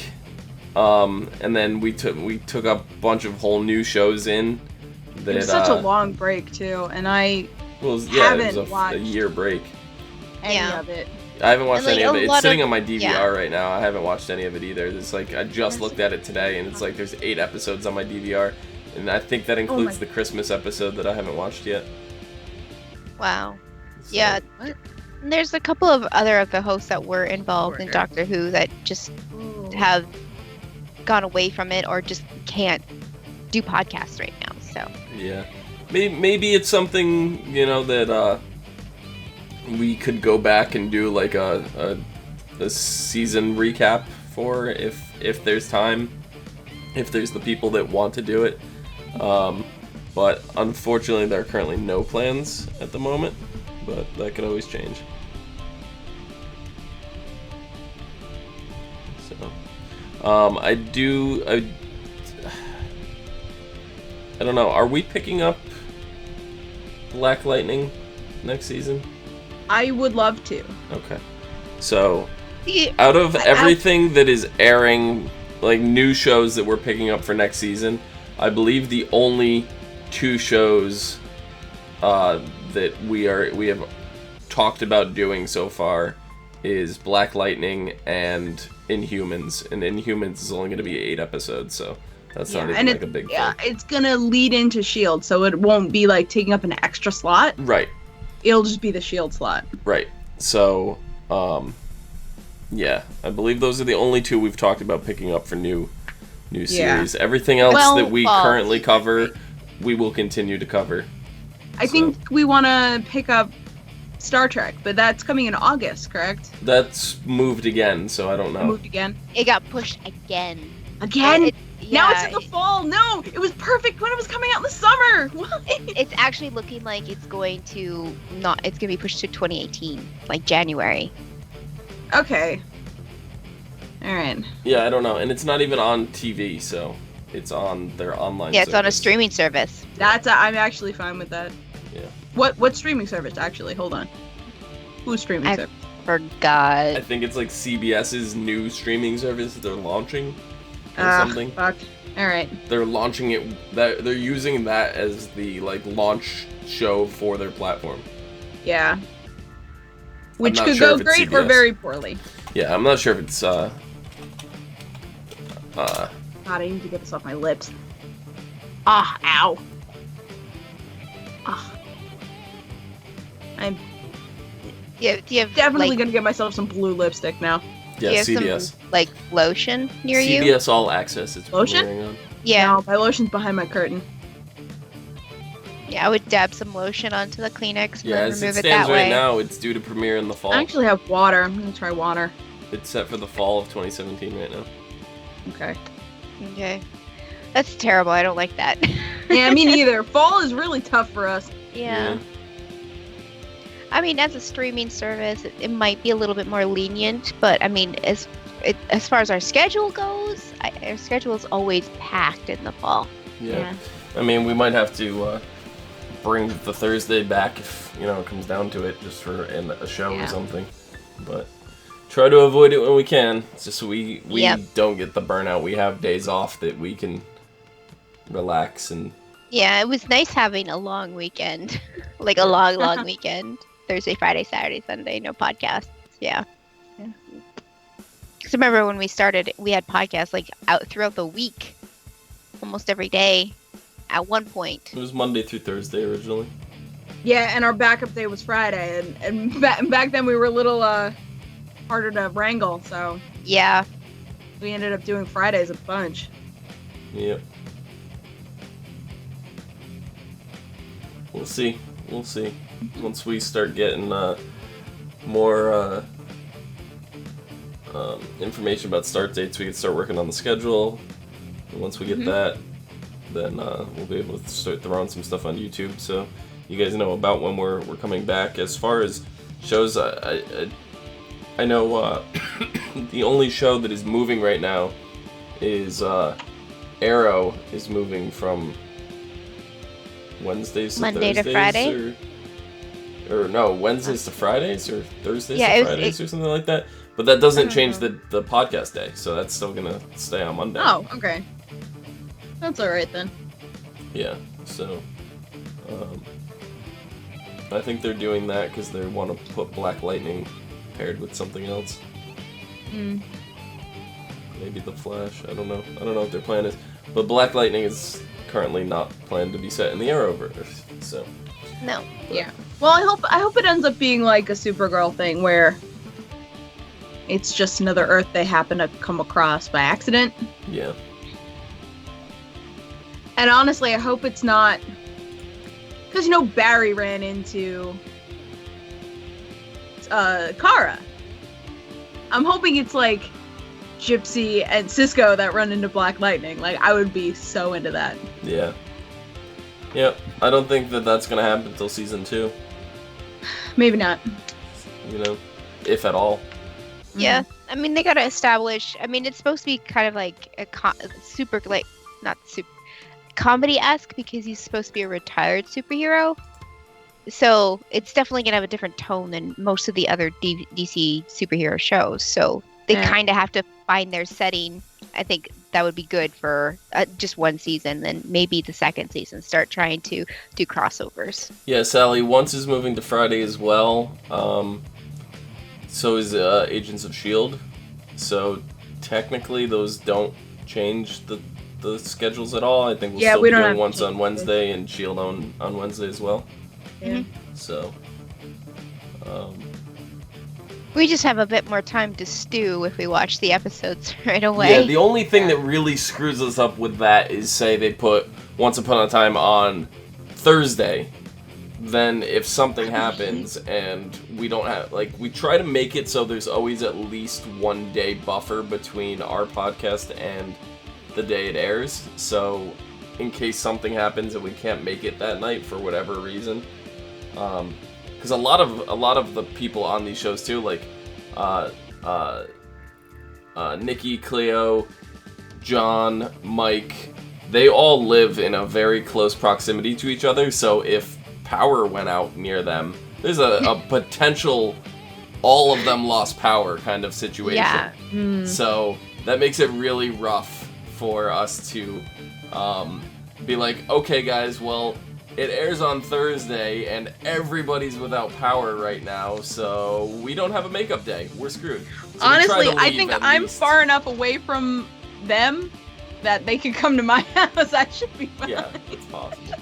And then we took a bunch of whole new shows in. That, it was such a long break too, and it was a year break. Any of it. I haven't watched any of it. It's sitting on my DVR right now. I haven't watched any of it either. It's like I just looked at it today, and it's like there's 8 episodes on my DVR, and I think that includes the Christmas episode that I haven't watched yet. Wow. So. Yeah. There's a couple of other of the hosts that were involved in Doctor Who that just have gone away from it or just can't do podcasts right now. So yeah, maybe it's something that we could go back and do like a season recap for if there's time, if there's the people that want to do it. But unfortunately, there are currently no plans at the moment. But that could always change. I don't know. Are we picking up Black Lightning next season? I would love to. Okay. So, out of everything that is airing, like new shows that we're picking up for next season, I believe the only 2 shows that we have talked about doing so far is Black Lightning and Inhumans, and Inhumans is only going to be 8 episodes, so that's not even like a big thing. It's going to lead into S.H.I.E.L.D., so it won't be like taking up an extra slot. Right. It'll just be the S.H.I.E.L.D. slot. Right. So, yeah, I believe those are the only 2 we've talked about picking up for new series. Everything else that we currently cover, we will continue to cover. I think we want to pick up Star Trek, but that's coming in August, correct? That's moved again, so I don't know. Moved again? It got pushed again. Again? Now it's in the fall. No, it was perfect when it was coming out in the summer. It's actually looking like it's going to be pushed to 2018, like January. Okay. All right. Yeah, I don't know, and it's not even on TV, so it's on their online. Yeah, it's on a streaming service. I'm actually fine with that. Yeah. What streaming service, actually? Hold on. Who's streaming service? forgot. I think it's like CBS's new streaming service that they're launching or something. Fuck. All right. They're launching it. That they're using that as the like launch show for their platform. Yeah. Which not could sure go if it's great or CBS. very poorly. Yeah, I'm not sure if it's God, I need to get this off my lips. Ah, ow. Ah. I'm Do you have definitely like, gonna get myself some blue lipstick now. do you yeah have CBS. some like lotion near you? CBS All Access. It's Lotion? premiering on. Yeah. No, my lotion's behind my curtain. Yeah, I would dab some lotion onto the Kleenex and Yeah, then as it remove it stands that right way. now, it's due to premiere in the fall. I actually have water. I'm gonna try water. It's set for the fall of 2017 right now. Okay. Okay. That's terrible. I don't like that. Yeah, me neither. Fall is really tough for us. Yeah. I mean, as a streaming service, it might be a little bit more lenient, but I mean, as far as our schedule goes, our schedule is always packed in the fall. Yeah. I mean, we might have to bring the Thursday back if, it comes down to it, just for a show or something. But try to avoid it when we can, just so we don't get the burnout. We have days off that we can relax and... Yeah, it was nice having a long weekend. Like a long weekend. Thursday, Friday, Saturday, Sunday, no podcasts. Yeah. Because remember when we started, we had podcasts like out throughout the week, almost every day at one point. It was Monday through Thursday originally. Yeah, and our backup day was Friday, and back then we were a little harder to wrangle, so Yeah. we ended up doing Fridays a bunch. Yep. We'll see. Once we start getting more information about start dates, we can start working on the schedule. And once we get that, then we'll be able to start throwing some stuff on YouTube, so you guys know about when we're coming back. As far as shows, I know the only show that is moving right now is Arrow is moving from Wednesdays to Monday to Thursdays, Friday? or no, Wednesdays to Fridays, or Thursdays Yeah, to it was- Fridays, or something like that. But that doesn't change the podcast day, so that's still gonna stay on Monday. Oh, okay. That's alright then. Yeah, so I think they're doing that because they want to put Black Lightning paired with something else. Maybe the Flash. I don't know what their plan is. But Black Lightning is currently not planned to be set in the Arrowverse. So No. Yeah. Well, I hope it ends up being like a Supergirl thing where it's just another Earth they happen to come across by accident. yeah, And honestly, I hope it's not, because Barry ran into Kara. I'm hoping it's like Gypsy and Cisco that run into Black Lightning. Like, I would be so into that. yeah. Yep. I don't think that that's gonna happen until season 2. Maybe not. If at all. Yeah. I mean, they gotta establish. I mean, it's supposed to be kind of like a super, like, not super comedy-esque because he's supposed to be a retired superhero. So it's definitely gonna have a different tone than most of the other DC superhero shows. So they kind of have to find their setting. I think that would be good for just one season. Then maybe the second season start trying to do crossovers. Yeah, Sally. Once is moving to Friday as well. So is Agents of S.H.I.E.L.D. So technically, those don't change the schedules at all. I think we'll still we be don't doing have once to on Wednesday and S.H.I.E.L.D. on Wednesday as well. Yeah. So, We just have a bit more time to stew if we watch the episodes right away. yeah, the only thing that really screws us up with that is, say they put Once Upon a Time on Thursday. Then if something happens and we don't have, we try to make it so there's always at least 1 day buffer between our podcast and the day it airs. So in case something happens and we can't make it that night for whatever reason, because a lot of the people on these shows too, like Nikki, Cleo, John, Mike, they all live in a very close proximity to each other. So if power went out near them, there's a potential all of them lost power kind of situation. Yeah. So that makes it really rough for us to be like, okay, guys, well, it airs on Thursday, and everybody's without power right now, so we don't have a makeup day. We're screwed. So honestly, I think I'm far enough away from them that they could come to my house. I should be fine. Yeah, it's possible.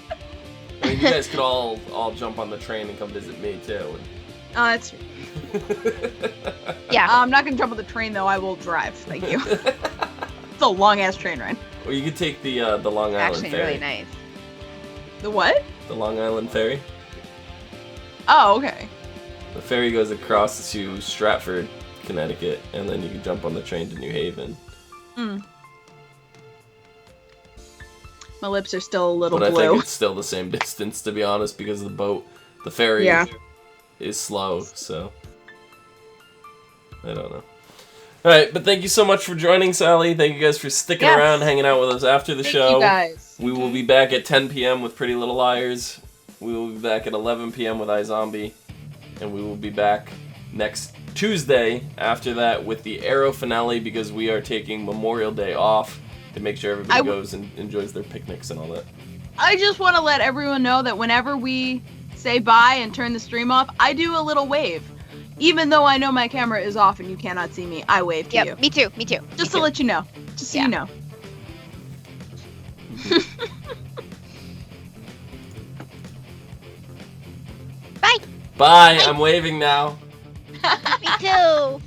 I mean, you guys could all jump on the train and come visit me, too. That's true. Yeah. I'm not going to jump on the train, though. I will drive. Thank you. It's a long-ass train ride. Or you could take the Long Island Actually, Ferry. really nice. The what? The Long Island Ferry. Oh, okay. The ferry goes across to Stratford, Connecticut, and then you can jump on the train to New Haven. My lips are still a little But blue. I think it's still the same distance, to be honest, because the ferry is slow, so I don't know. Alright, but thank you so much for joining, Sally. Thank you guys for sticking around, hanging out with us after the show. Thank you guys. We will be back at 10 p.m. with Pretty Little Liars. We will be back at 11 p.m. with iZombie. And we will be back next Tuesday after that with the Arrow finale, because we are taking Memorial Day off to make sure everybody goes and enjoys their picnics and all that. I just want to let everyone know that whenever we say bye and turn the stream off, I do a little wave. Even though I know my camera is off and you cannot see me, I wave to you. Yep, me too. Just to let you know. Just so you know. Bye. Bye! I'm waving now. Me too.